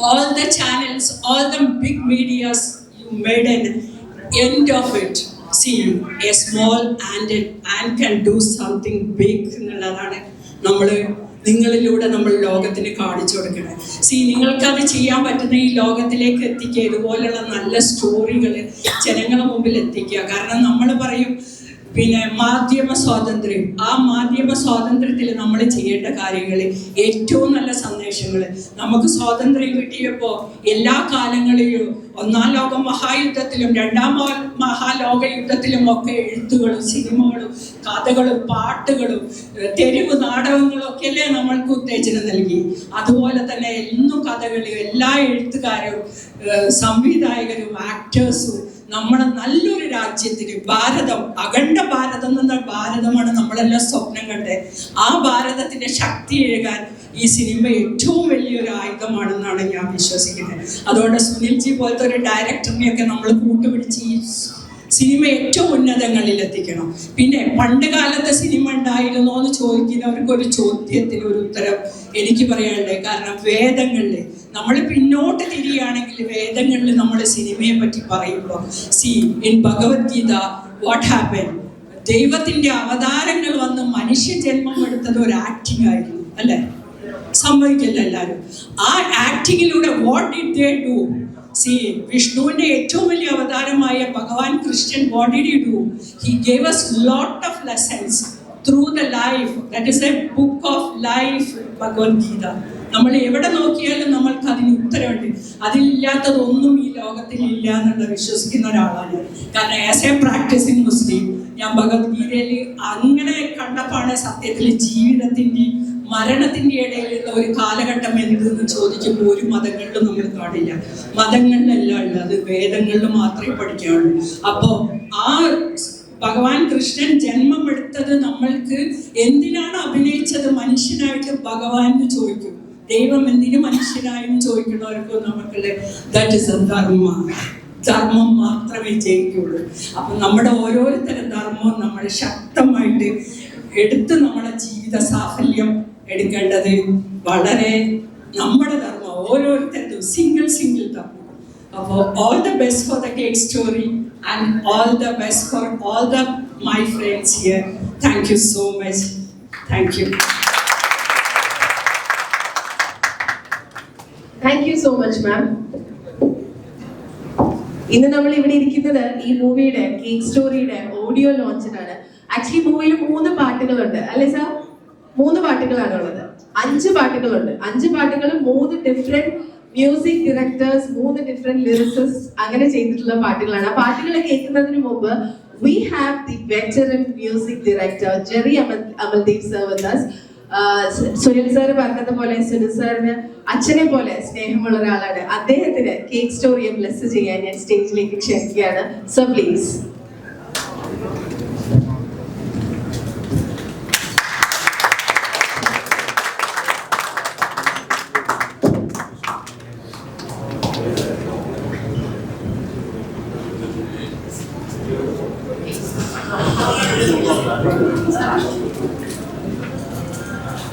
All the channels, all the big medias, you made an end of it. See, a small and can do something big എന്നുള്ളതാണ് നിങ്ങളിലൂടെ നമ്മൾ ലോകത്തിന് കാണിച്ചു കൊടുക്കണം. നിങ്ങൾക്കത് ചെയ്യാൻ പറ്റുന്ന ഈ ലോകത്തിലേക്ക് എത്തിക്കുക, ഇതുപോലെയുള്ള നല്ല സ്റ്റോറികൾ ജനങ്ങളുടെ മുമ്പിൽ എത്തിക്കുക. കാരണം നമ്മൾ പറയും പിന്നെ മാധ്യമ സ്വാതന്ത്ര്യം, ആ മാധ്യമ സ്വാതന്ത്ര്യത്തിൽ നമ്മൾ ചെയ്യേണ്ട കാര്യങ്ങൾ, ഏറ്റവും നല്ല സന്ദേശങ്ങൾ. നമുക്ക് സ്വാതന്ത്ര്യം കിട്ടിയപ്പോൾ എല്ലാ കാലങ്ങളിലും ഒന്നാം ലോക മഹായുദ്ധത്തിലും രണ്ടാം മഹാലോക യുദ്ധത്തിലും ഒക്കെ എഴുത്തുകളും സിനിമകളും കഥകളും പാട്ടുകളും തെരുവ് നാടകങ്ങളും ഒക്കെ അല്ലേ നമ്മൾക്ക് ഉത്തേജനം നൽകി. അതുപോലെ തന്നെ എന്നും കഥകളും എല്ലാ എഴുത്തുകാരും സംവിധായകരും ആക്ടേഴ്സും നമ്മുടെ നല്ലൊരു രാജ്യത്തിന്, ഭാരതം, അഖണ്ഡ ഭാരതം എന്ന ഭാരതമാണ് നമ്മളെല്ലാം സ്വപ്നം കണ്ടത്. ആ ഭാരതത്തിന്റെ ശക്തി എഴുകാൻ ഈ സിനിമ ഏറ്റവും വലിയൊരു ആയുധമാണെന്നാണ് ഞാൻ വിശ്വസിക്കുന്നത്. അതുകൊണ്ട് സുനിൽജി പോലത്തെ ഒരു ഡയറക്ടറിനെയൊക്കെ നമ്മൾ കൂട്ടുപിടിച്ച് ഈ സിനിമ ഏറ്റവും ഉന്നതങ്ങളിൽ എത്തിക്കണം. പിന്നെ പണ്ട് കാലത്തെ സിനിമ ഉണ്ടായിരുന്നോ എന്ന് ചോദിക്കുന്നവർക്ക് ഒരു ചോദ്യത്തിന് ഒരു ഉത്തരം എനിക്ക് പറയാനുണ്ട്. കാരണം വേദങ്ങളിൽ നമ്മൾ പിന്നോട്ട് തിരിയുകയാണെങ്കിൽ വേദങ്ങളിൽ നമ്മൾ സിനിമയെ പറ്റി പറയുമ്പോൾ ഇൻ ഭഗവത്ഗീത വാട്ട് ഹാപ്പൻ, ദൈവത്തിന്റെ അവതാരങ്ങൾ വന്ന് മനുഷ്യ ജന്മം എടുത്തത് ഒരു ആക്ടിങ് ആയിരുന്നു, അല്ലേ? സംഭവിക്കില്ല എല്ലാവരും. ആ ആക്ടിങ്ങിലൂടെ വാട്ട് ഡിഡ് ദേ ഡു? വിഷ്ണുവിന്റെ ഏറ്റവും വലിയ അവതാരമായ ഭഗവാൻ Krishnan what did he do? He gave us lot of lessons through the life. That is a book of life, Bhagavad Gita. നമ്മൾ എവിടെ നോക്കിയാലും നമ്മൾക്ക് അതിന് ഉത്തരവുണ്ട്. അതിലില്ലാത്തതൊന്നും ഈ ലോകത്തിൽ ഇല്ല എന്നുള്ള വിശ്വസിക്കുന്ന ഒരാളാണ്. കാരണം ആസ് എ പ്രാക്ടീസിങ് മുസ്ലിം ഞാൻ ഭഗവത്ഗീതയിൽ അങ്ങനെ കണ്ടപ്പാണ് സത്യത്തിൽ ജീവിതത്തിന്റെ മരണത്തിന്റെ ഇടയിലുള്ള ഒരു കാലഘട്ടം എന്തെന്ന് ചോദിക്കുമ്പോൾ ഒരു മതങ്ങളിലും നമ്മൾ കാണില്ല. മതങ്ങളിലെല്ലാം ഉള്ളത്, അത് വേദങ്ങളിൽ മാത്രമേ പഠിക്കാറുള്ളൂ. അപ്പോൾ ആ ഭഗവാൻ കൃഷ്ണൻ ജന്മം എടുത്തത് നമ്മൾക്ക് എന്തിനാണ് അഭിനയിച്ചത് മനുഷ്യനായിട്ട് ഭഗവാൻ എന്ന് ചോദിക്കും. ദൈവം എന്തിനു മനുഷ്യനായെന്ന് ചോദിക്കുന്നവർക്കും നമുക്കുള്ള ദാറ്റ് ഇസ് എ ധർമ്മ. ധർമ്മം മാത്രമേ ജയിക്കുള്ളൂ. അപ്പം നമ്മുടെ ഓരോരുത്തരും ധർമ്മവും നമ്മൾ ശക്തമായിട്ട് എടുത്ത് നമ്മുടെ ജീവിത സാഫല്യം എടുക്കേണ്ടത് വളരെ നമ്മുടെ ധർമ്മം ഓരോരുത്തരും സിംഗിൾ ധർമ്മം. അപ്പോൾ all the best for the cake story and all the best for all the my friends here. Thank you so much. Thank you. Thank you so much ma'am. ഇന്ന് നമ്മൾ ഇവിടെ ഇരിക്കുന്നത് ഈ മൂവിയുടെ കേക്ക് സ്റ്റോറിയുടെ ഓഡിയോ ലോഞ്ചിനാണ്. ആക്ച്വലി മൂവിയിൽ 3 പാട്ടുകളുണ്ട്, അല്ലേ സാർ? 3 പാട്ടുകളാണ് ഉള്ളത്. 5 പാട്ടുകളുണ്ട്. 5 പാട്ടുകൾ 3 different music directors, 3 different lyricist അങ്ങനെ ചെയ്തിട്ടുള്ള പാട്ടുകളാണ്. ആ പാട്ടുകൾ കേൾക്കുന്നതിന് മുമ്പ് we have the veteran music director Jerry Amaldev sir with us. Sunil sir പറഞ്ഞതുപോലെ സുനിൽ സാറിന് അച്ഛനെ പോലെ സ്നേഹമുള്ള ഒരാളാണ്. അദ്ദേഹത്തിന് കേക്ക് സ്റ്റോറിയെ ബ്ലെസ് ചെയ്യാൻ ഞാൻ സ്റ്റേജിലേക്ക് ക്ഷണിക്കുകയാണ്. So please.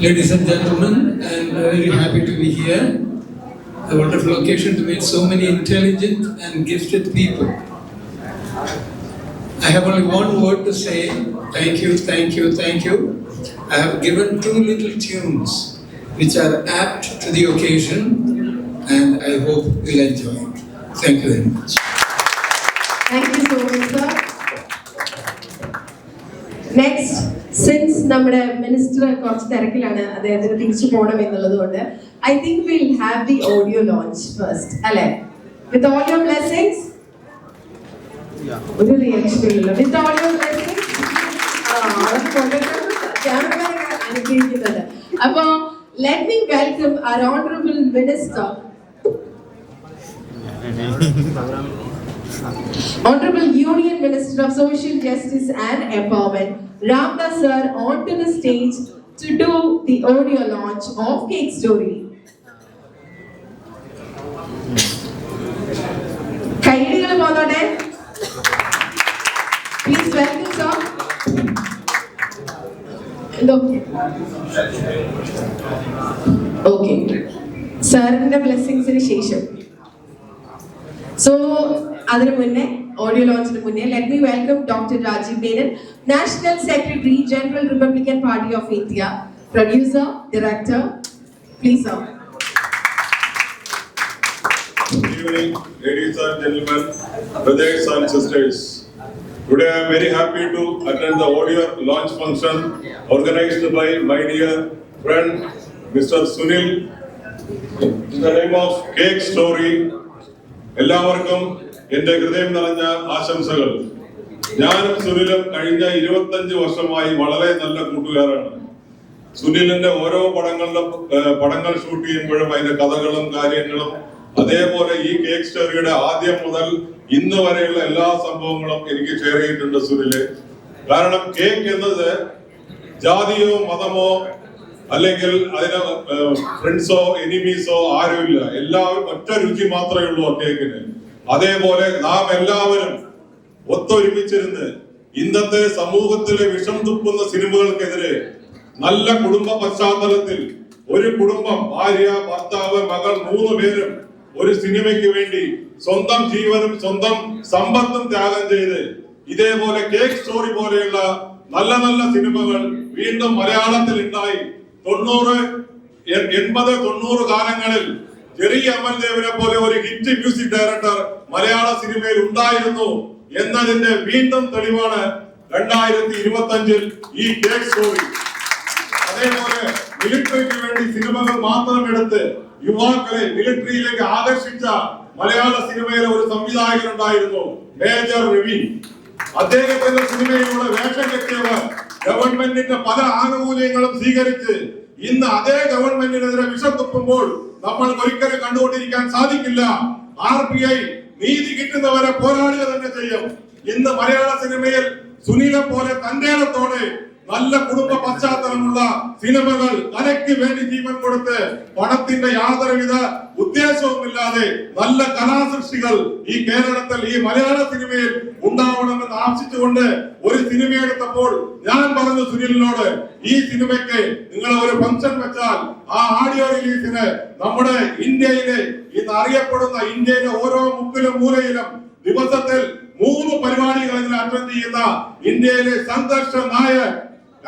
Ladies and gentlemen, I'm very happy to be here. A wonderful occasion to meet so many intelligent and gifted people. I have only one word to say: thank you, thank you, thank you. I have given 2 little tunes which are apt to the occasion, and I hope you'll enjoy it. Thank you very much. Thank you so much, sir. Next, since നമ്മുടെ minister കുറച്ച് തിരക്കിലാണ്, അദ്ദേഹത്തിന് തിരിച്ചു പോകണം എന്നുള്ളതുകൊണ്ട് I think we'll have the audio launch first, അല്ലേ? With all your blessings. ഒരു reaction ഇല്ലല്ലോ. With all your blessings. അനുഗ്രഹിക്കുന്നത്. അപ്പൊ let me welcome our honorable minister, Honorable Union Minister of Social Justice and Empowerment, Ramdas sir, onto the stage to do the audio launch of Cake Story. കൈകൾ പോന്നോട്ടെ. Please welcome sir. Okay. സാറിന്റെ ബ്ലെസ്സിങ്സിന് ശേഷം so അതിനു മുന്നേ audio ലോഞ്ചിന് മുന്നേ let me welcome doctor Rajeev Menon, national secretary, general Republican party of India, producer, director. Please sir. Good evening, ladies and gentlemen, brothers and sisters. Today I am very happy to attend the audio launch function organized by my dear friend Mr. Sunil in the name of Cake Story. എല്ലാവർക്കും എന്റെ ഹൃദയം നിറഞ്ഞ ആശംസകൾ. ഞാനും സുനിലും കഴിഞ്ഞ 25 വർഷമായി വളരെ നല്ല കൂട്ടുകാരാണ്. സുനിലിന്റെ ഓരോ പടങ്ങൾ ഷൂട്ട് ചെയ്യുമ്പോഴും അതിന്റെ കഥകളും കാര്യങ്ങളും അതേപോലെ ഈ കേക്ക് സ്റ്റോറിയുടെ ആദ്യം മുതൽ ഇന്ന് വരെയുള്ള എല്ലാ സംഭവങ്ങളും എനിക്ക് ഷെയർ ചെയ്തിട്ടുണ്ട് സുനില്. കാരണം കേക്ക് എന്നത് ജാതിയോ മതമോ അല്ലെങ്കിൽ അതിന് ഫ്രണ്ട്സോ എനിമീസോ ആരുമില്ല. എല്ലാവരും ഒറ്റ രുചി മാത്രമേ ഉള്ളൂ ആ കേക്കിന്. അതേപോലെ നാം എല്ലാവരും ഒത്തൊരുമിച്ചിരുന്ന് ഇന്നത്തെ സമൂഹത്തിലെ വിഷം തുപ്പുന്ന സിനിമകൾക്കെതിരെ നല്ല കുടുംബ പശ്ചാത്തലത്തിൽ ഒരു കുടുംബം ഭാര്യ ഭർത്താവ് മകൾ 3 പേരും ഒരു സിനിമയ്ക്ക് വേണ്ടി സ്വന്തം ജീവനും സ്വന്തം സമ്പത്തും ത്യാഗം ചെയ്ത് ഇതേപോലെ കേക്ക് സ്റ്റോറി പോലെയുള്ള നല്ല നല്ല സിനിമകൾ വീണ്ടും മലയാളത്തിൽ ഉണ്ടായി. 80, 90 കാലങ്ങളിൽ ജെറി അമൽദേവിനെ പോലെ ഒരു ഹിറ്റ് മ്യൂസിക് ഡയറക്ടർ മലയാള സിനിമയിൽ ഉണ്ടായിരുന്നു എന്നതിന്റെ വീണ്ടും തെളിവാണ് 2025 ഈ കേക്ക് സ്റ്റോറി. അതേപോലെ മിലിറ്ററിക്ക് വേണ്ടി സിനിമകൾ മാത്രം എടുത്ത് യുവാക്കളെ മിലിറ്ററിയിലേക്ക് ആകർഷിച്ച മലയാള സിനിമയിലെ ഒരു സംവിധായകൻ ഉണ്ടായിരുന്നു, മേജർ രവി. അദ്ദേഹത്തിന്റെ സിനിമയിലൂടെ വേഷം കെട്ടിയവർ ഗവൺമെന്റിന്റെ പല ആനുകൂല്യങ്ങളും സ്വീകരിച്ച് ഇന്ന് അതേ ഗവൺമെന്റിനെതിരെ വിഷം തുപ്പുമ്പോൾ നമ്മൾ ഒരിക്കലും കണ്ടുകൊണ്ടിരിക്കാൻ സാധിക്കില്ല. RBI നീതി കിട്ടുന്നവരെ പോരാടുക തന്നെ ചെയ്യും. ഇന്ന് മലയാള സിനിമയിൽ സുനിലെ പോലെ തന്റെ ഇടത്തോടെ നല്ല കുടുംബ പശ്ചാത്തലമുള്ള സിനിമകൾ കലയ്ക്ക് വേണ്ടി ജീവൻ കൊടുത്ത് പണത്തിന്റെ യാതൊരുവിധ ഉദ്ദേശവുമില്ലാതെ നല്ല കലാസൃഷ്ടികൾ ഈ കേരളത്തിൽ ഈ മലയാള സിനിമയിൽ ഉണ്ടാവണമെന്ന് ആശിച്ചുകൊണ്ട് ഒരു സിനിമ എടുത്തപ്പോൾ ഞാൻ പറഞ്ഞു സുനിലിനോട്, ഈ സിനിമയ്ക്ക് നിങ്ങൾ ഒരു ഫംഗ്ഷൻ വെച്ചാൽ ആ ഓഡിയോ റിലീസിന് നമ്മുടെ ഇന്ത്യയിലെ ഇന്ന് അറിയപ്പെടുന്ന ഇന്ത്യയിലെ ഓരോ മുക്കിലും മൂലയിലും ദിവസത്തിൽ 3 പരിപാടികൾ അറ്റൻഡ് ചെയ്യുന്ന ഇന്ത്യയിലെ സംഘർഷ നായകൻ,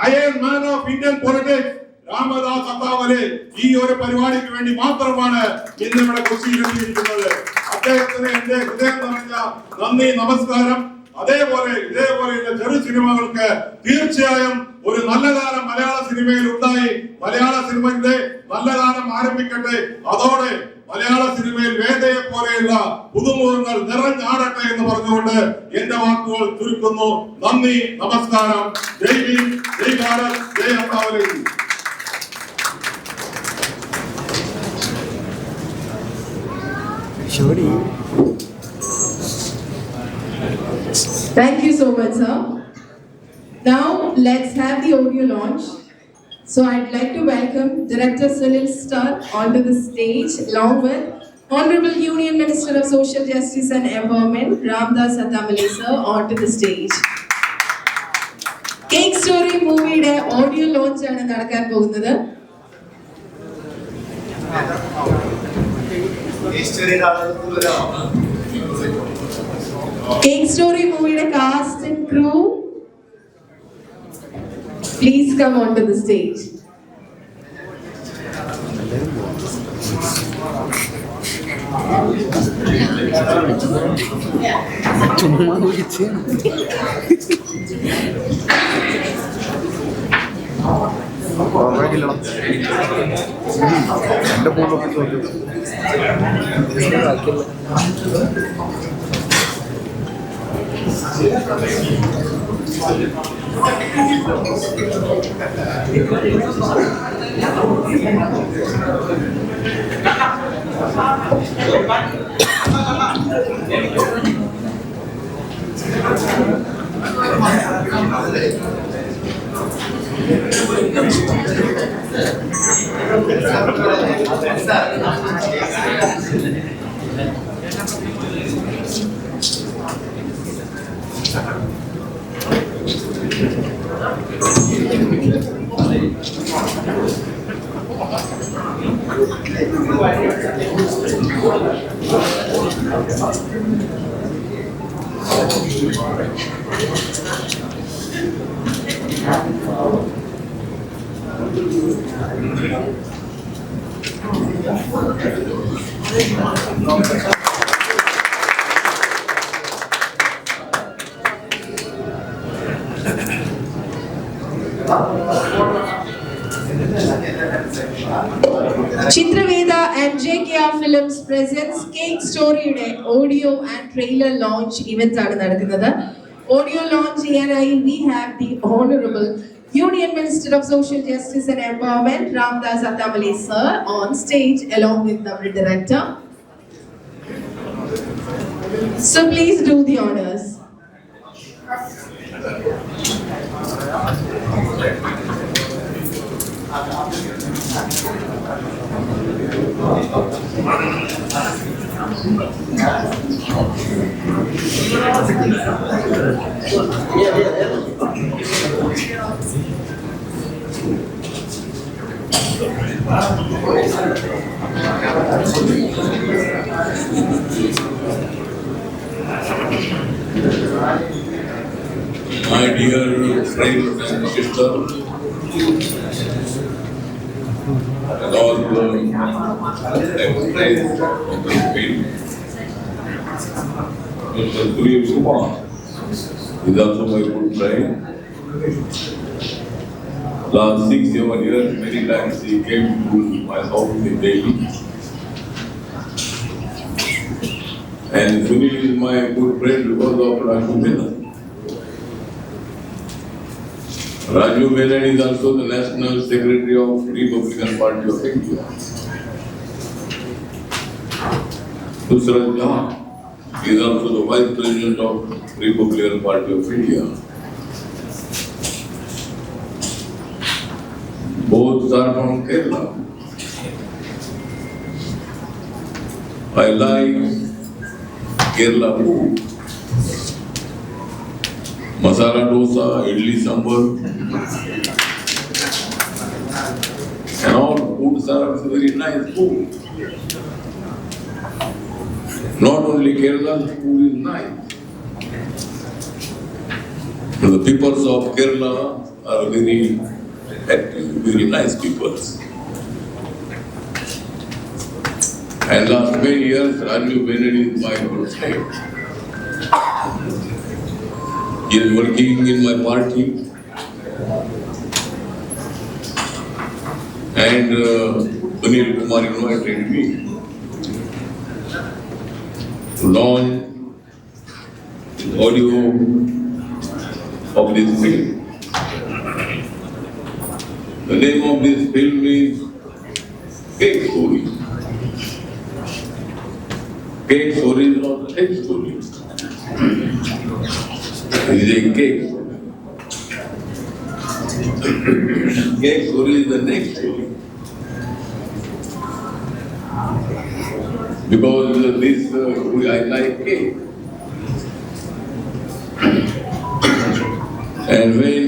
iron man of Indian politics Ramdas Athawale ഈ ഒരു പരിപാടിക്ക് വേണ്ടി മാത്രമാണ് ഇന്ന് ഇവിടെ കൊച്ചിയിലെത്തിയിരിക്കുന്നത്. അദ്ദേഹത്തിന് എന്റെ ഹൃദയം നിറഞ്ഞ നന്ദി, നമസ്കാരം. അതേപോലെ ഇതേപോലെയുള്ള ചെറു സിനിമകൾക്ക് തീർച്ചയായും ഒരു നല്ല കാലം മലയാള സിനിമയിൽ ഉണ്ടായി. മലയാള സിനിമയുടെ നല്ല കാലം ആരംഭിക്കട്ടെ. അതോടെ മലയാള സിനിമയിൽ വേദയെ പോലെയുള്ള പുതുമുഖങ്ങൾ നിറഞ്ഞാടട്ടെ എന്ന് പറഞ്ഞുകൊണ്ട് എന്റെ വാക്കുകൾ ചുരുക്കുന്നു. നന്ദി, നമസ്കാരം. ജയ് ഭീം, ജയ് ഭാരത്, ജയ് അത്താവലേ. Thank you so much, sir. Now let's have the audio launch. So I'd like to welcome Director Sunil Star onto the stage, along with Honorable Union Minister of Social Justice and Empowerment, Ramdas Athamale sir, onto the stage. Cake Story മൂവിയുടെ audio launch ആണ് നടക്കാൻ പോകുന്നത്. Cake Story മൂവിയുടെ cast and crew, please come onto the stage. Chitraveda and JKR Films presents Cake Storyയുടെ audio and trailer launch event ആണ് നടക്കുന്നത്. Audio launch ചെയ്യാനായി we have the Honorable Union Minister of Social Justice and Empowerment Ramdas Attamale sir on stage along with the director. So please do the honors. My dear friends and sisters, and all the exercise of this field, Mr. Sunil Kumar is also my good friend. Last 6-7 years, many times he came to my house in Delhi. And Sunil is my good friend because of Raju Menon. Raju Menon is also the National Secretary of Republican Party of India. Nusrat Jahan is also the Vice President of Republican Party of India. Both are from Kerala. I like Kerala food. Masala dosa, idli sambar, and all foods are very nice food. Not only Kerala's food is nice, but the peoples of Kerala are very active, very nice peoples. And last many years, Raju Menon is my good friend. He is working in my party, and Sunil Kumar invited me to launch the audio of this film. The name of this film is Cake Story. Cake Story is not a cake story. It is a cake story. Cake story is the next story. Because I like cake. And when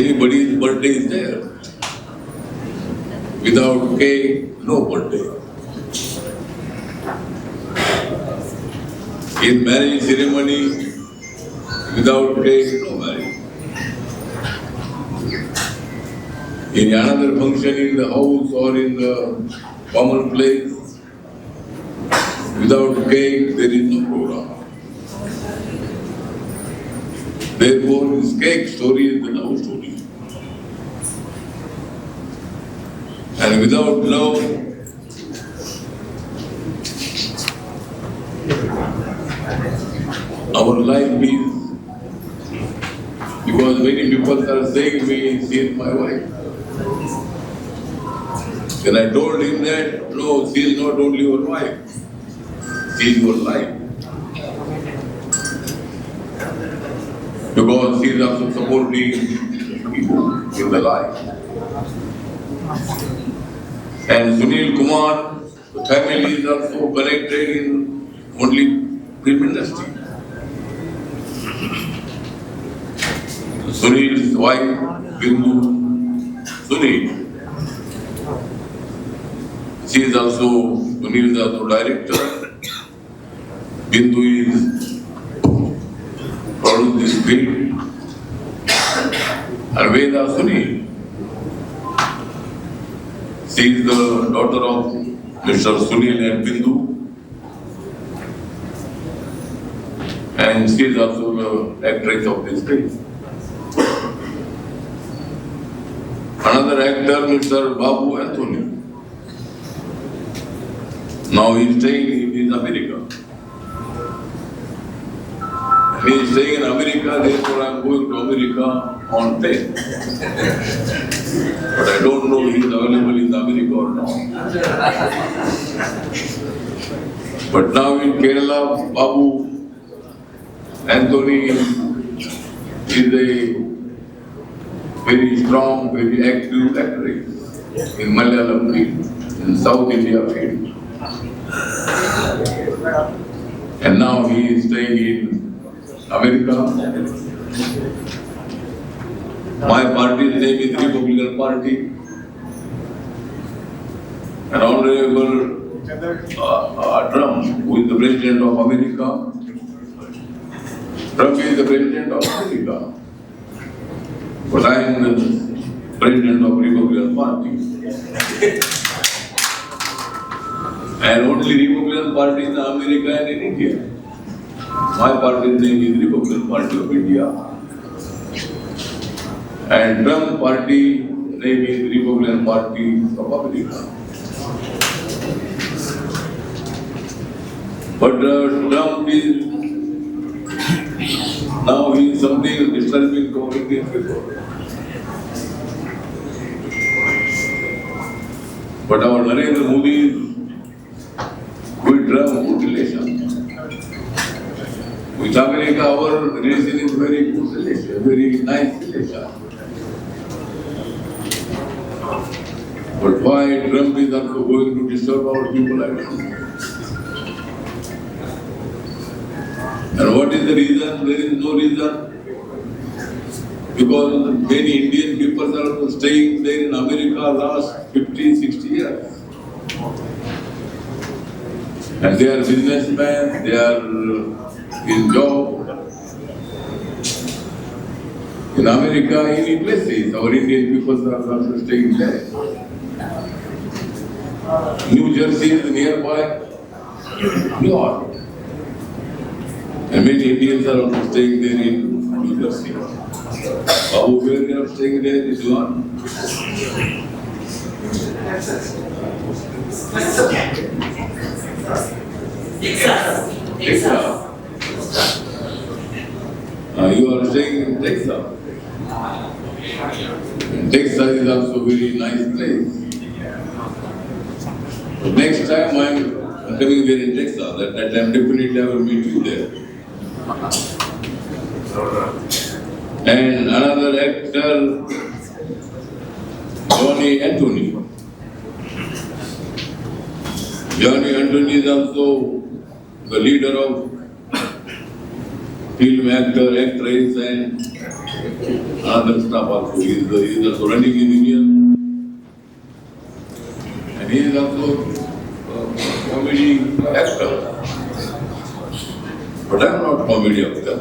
anybody's birthday is there, without cake, no birthday. In marriage ceremony, without cake, no marriage. In another function in the house or in the common place, without cake, there is no program. Therefore, this cake story is the love story. And without love, our life is, because many people are saying me, she is my wife. Then I told him that, no, she is not only your wife, she is your life. Because she is also supporting you in the life. And Sunil Kumar, the family is also connected in only film industry. Sunil's wife, Bindu Sunil. She is also, Sunil is also director. Bindu is produced this film. And Veda Sunil. She is the daughter of Mr. Sunil and Bindu. And she is also the actress of this film. Another another actor, Mr. Babu Anthony. Now he is staying in America. He is staying in America, therefore I am going to America on plane. But I don't know if he is available in America or not. But now in Kerala, Babu Anthony is a very strong, very active actress in Malayalam field, in South India field. And now he is staying in America. My party's name is Republican Party. And Honorable Trump, who is the President of America, Trump is the President of America. But I am the President of Republican Party. And only Republican Party in America and in India. My party's name is Republican Party of India. And Trump party name is Republican Party of America. But Trump is now he is something disturbing to Indian people. But our Narendra Modi is with Trump good relation. With America, our relation is very good relation, very nice relation. But why Trump is also going to disturb our people, I don't know. And what is the reason? There is no reason. Because many Indian people are staying there in America last 50, 60 years. And they are businessmen, they are in job. In America, any places, our Indian people are also staying there. New Jersey is nearby New York. And many Indians are also staying there in New Jersey. Babu, where they are staying there is one. Texas. You are staying in Texas. And Texas is also a very nice place. So next time I am coming there in Texas, at that time definitely I will meet you there. And another actor, Johnny Anthony. Johnny Anthony is also the leader of film actor, actress and other stuff also. He is also running in India. And he is also a comedy actor. But I am not comedy actor.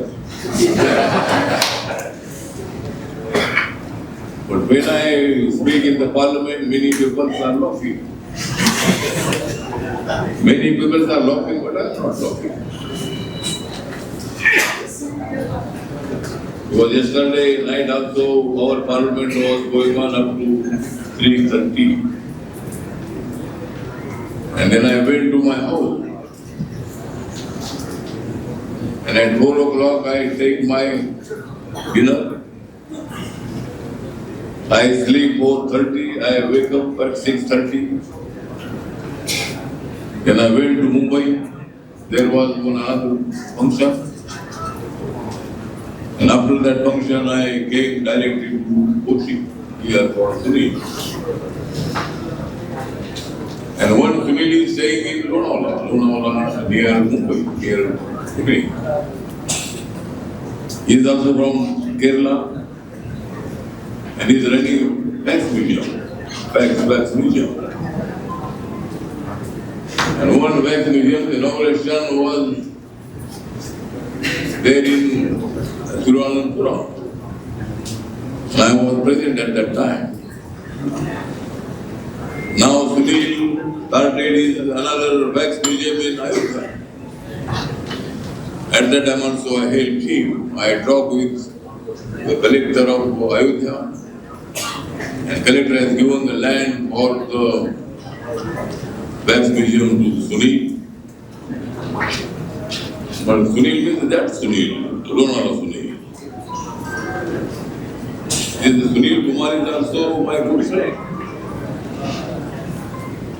But when I speak in the parliament, many people are laughing. Many people are laughing, but I am not laughing. Because yesterday night also our parliament was going on up to 3:30. And then I went to my house. And at 4 o'clock I take my dinner. I sleep 4:30, I wake up at 6:30. Then I went to Mumbai. There was one other function. And after that function, I came directly to Kochi, here for Pune. And one family is staying in Lonavala, near Mumbai, near Pune. He is also from Kerala. And he is running Wax Museum, Wax Museum. And one Wax Museum inauguration was there in Thiruvananthapuram. I was present at that time. Now Sunil started is another Wax Museum in Ayodhya. At that time also I helped him. I talked with the collector of Ayodhya. And collector has given the land for the wax museum to Sunil. But Sunil means that Sunil, Lonara Sunil. This Sunil Kumar is also my good friend.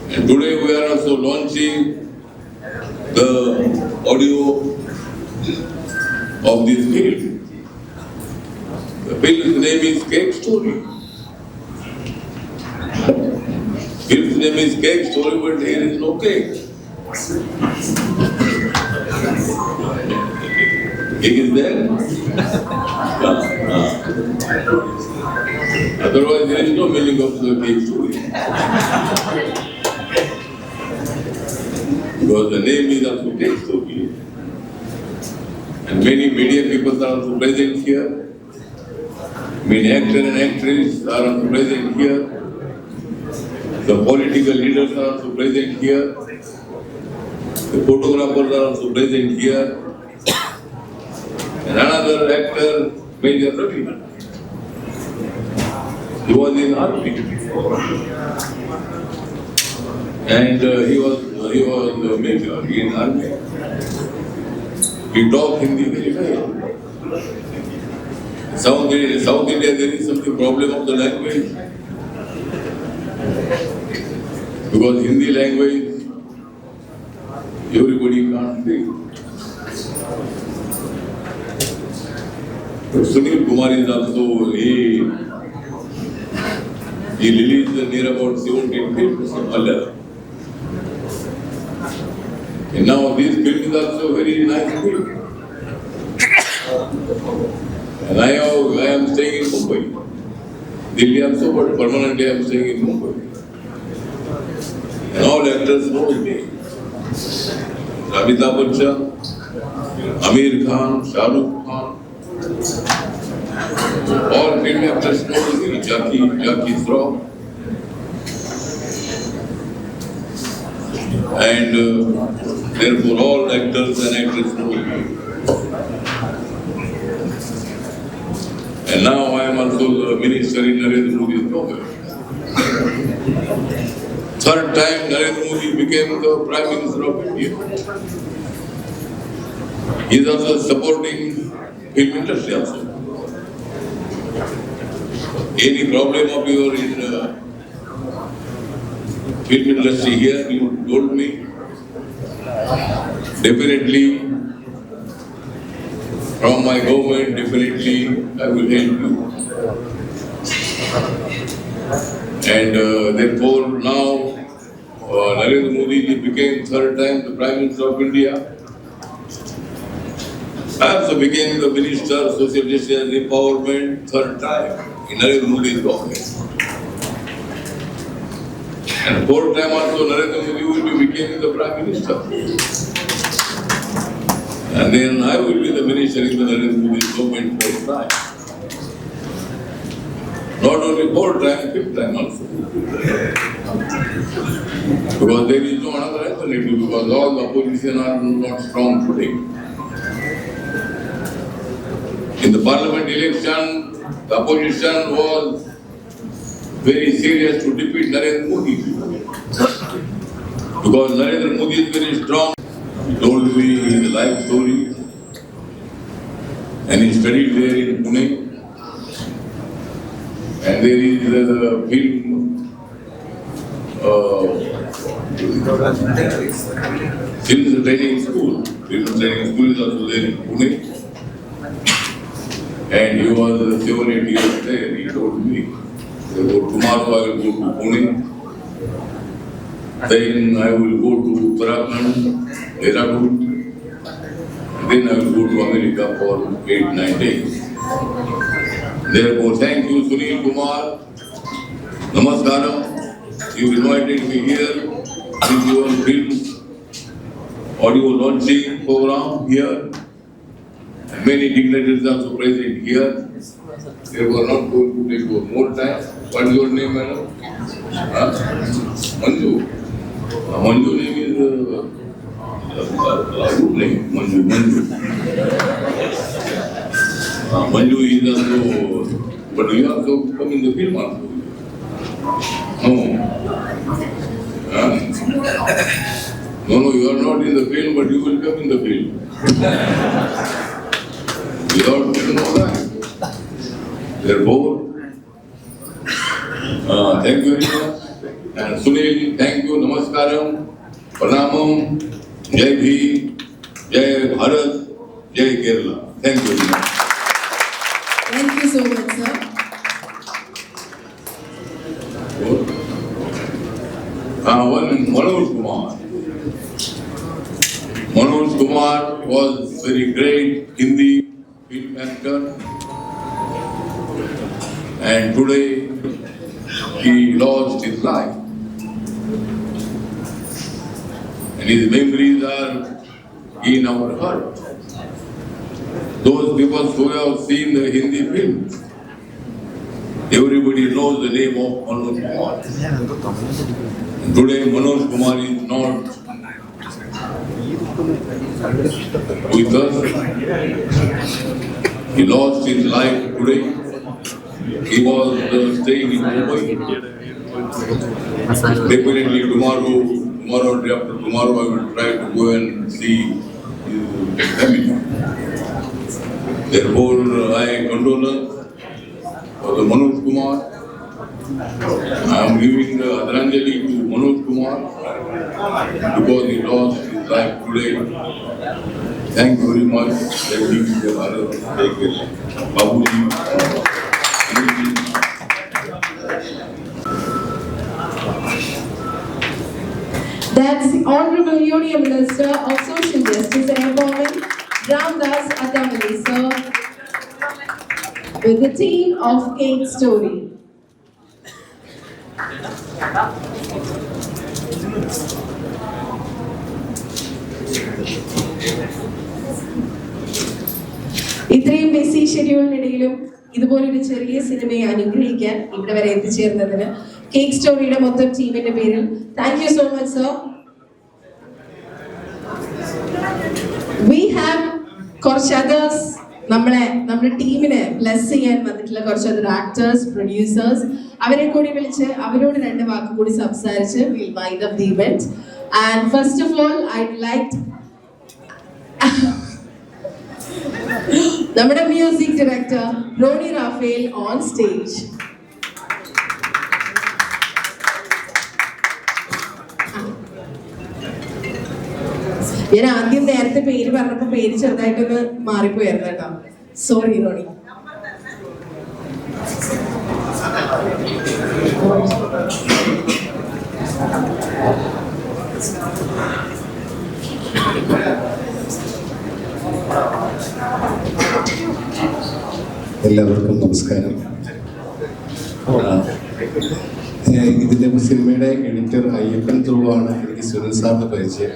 And today we are also launching the audio of this film. The film's name is Cake Story. Film's name is Cake Story, but here is no cake. Cake is there? Otherwise, there is no meaning of the cake story. Because the name is also Cake Story. And many media people are also present here. Many actors and actresses are also present here. The political leaders are also present here. The photographers are also present here. And another actor, Major Ravi. He was in army. And he was the major in army. He talked Hindi very well. South India, there is some problem of the language. Because Hindi language, everybody can't speak. Sunil Kumar is also, he released near about 17 films in Malayalam. And now this film is also very nice film. And I am staying in Mumbai. Delhi also, but permanently I am staying in Mumbai. And all actors know me. Amitabh Bachchan, Amir Khan, Shah Rukh Khan. All film actors know me. Jackie Shroff. And therefore all actors and actresses know me. And now I am also the minister in Narendra Modi's government. Third time Narendra Modi became the Prime Minister of India. He is also supporting film industry also. Any problem of your in film industry here, you told me. Definitely, from my government, definitely I will help you. And therefore now, Narendra Modi became third time the Prime Minister of India. I also became the Minister of Social Justice and Empowerment third time in Narendra Modi's government. And fourth time also Narendra Modi will be becoming the Prime Minister. And then I will be the Minister in the Narendra Modi's government fourth time. Not only fourth time, fifth time also. Because there is no another alternative, because all the opposition are not strong today. In the parliament election, the opposition was very serious to defeat Narendra Modi. Because Narendra Modi is very strong. He told me his life story. And he studied there in Pune. And there is a film training school. Film training school is also there in Pune. And he was 7-8 years there, he told me. So tomorrow I will go to Pune. Then I will go to Uttarakhand, Dehradun. Then I will go to America for 8-9 days. Therefore, thank you, Sunil Kumar. Namaskaram. You invited me here with your film audio launching program here. Many dignitaries are also present here. They were not going to take more time. What is your name, madam? Manju. Manju name is good name. Manju. Manju is also, but you also come in the film also. No, you are not in the film, but you will come in the film. Without you know that. Therefore, thank you very much. And Sunil, thank you, Namaskaram, Pranamam, Jai Bhim, Jai Bharat, Jai Kerala. Thank you very much. Thank you so much, sir. One Manoj Kumar. Manoj Kumar was very great Hindi film actor, and today he lost his life, and his memories are in our heart. Those people who have seen the Hindi film, everybody knows the name of Manoj Kumar. Today Manoj Kumar is not with us. He lost his life today. He was staying in Mumbai. Definitely tomorrow, day after tomorrow, I will try to go and see his family. Therefore, I condolence for the Manoj Kumar. I am giving the Adranjali to Manoj Kumar because he lost his life today. Thank you very much. Babuji. That's the Honorable Union Minister of Social Justice and Empowerment, Ramdas Attamale, sir, with the team of Cake Story. ഇത്രയും BC ഷെഡ്യൂളിനിടയിലും ഇതുപോലൊരു ചെറിയ സിനിമയെ അനുഗ്രഹിക്കാൻ ഇവിടെ വരെ എത്തിച്ചേർന്നതിന് cake സ്റ്റോറിയുടെ മൊത്തം ടീമിന്റെ പേരിൽ thank you so much sir. We have കുറച്ച് അതേഴ്സ് നമ്മുടെ ടീമിനെ ബ്ലെസ് ചെയ്യാൻ വന്നിട്ടുള്ള കുറച്ച് അതർ ആക്ടേഴ്സ്, പ്രൊഡ്യൂസേഴ്സ്, അവരെ കൂടി വിളിച്ച് അവരോട് 2 വാക്ക് കൂടി സംസാരിച്ച് will wind up the event. And first of all I'd like നമ്മുടെ music director Rony Raphael on stage. ഞാൻ ആദ്യം നേരത്തെ പേര് പറഞ്ഞപ്പോ പേര് ചെറുതായിട്ടൊന്ന് മാറിപ്പോയായിരുന്നു കേട്ടോ, സോറി റോണി. എല്ലാവർക്കും നമസ്കാരം. ഇതിൻ്റെ സിനിമയുടെ എഡിറ്റർ അയ്യപ്പൻ ത്രൂ ആണ് എനിക്ക് സുനിൽ സാറിന് പരിചയം.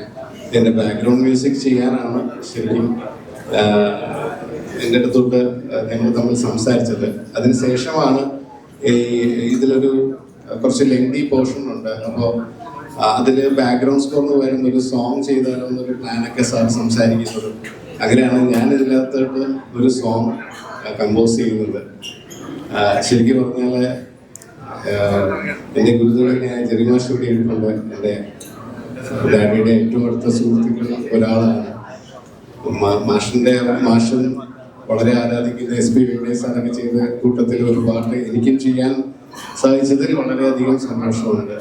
എൻ്റെ ബാക്ക്ഗ്രൗണ്ട് മ്യൂസിക് ചെയ്യാനാണ് ശരിക്കും എൻ്റെ അടുത്തോട്ട് ഞങ്ങൾ തമ്മിൽ സംസാരിച്ചത്. അതിനുശേഷമാണ് ഇതിലൊരു കുറച്ച് ലെങ്തി പോർഷൻ ഉണ്ട്. അപ്പോൾ അതിൽ ബാക്ക്ഗ്രൗണ്ട് സ്കോറിന് പകരം ഒരു സോങ് ചെയ്താലോ എന്നൊരു പ്ലാനൊക്കെ സാർ സംസാരിക്കുന്നത്. അങ്ങനെയാണ് ഞാൻ ഇതിനകത്തോട്ട് ഒരു സോങ് കമ്പോസ് ചെയ്യുന്നത്. ശരിക്കും പറഞ്ഞാൽ എൻ്റെ ഗുരുതുകളെ ഞാൻ ജെറിമാഷ് കൂടി ഇട്ടിട്ടുണ്ട്. എൻ്റെ ഡാഡിയുടെ ഏറ്റവും അടുത്ത സുഹൃത്തുക്കളിൽ ഒരാളാണ്. മാഷൻ വളരെ ആരാധിക്കുന്ന SP വെങ്കടേശാനൊക്കെ ചെയ്ത കൂട്ടത്തിൽ ഒരു പാട്ട് എനിക്കും ചെയ്യാൻ സാധിച്ചതിൽ വളരെയധികം സന്തോഷമുണ്ട്.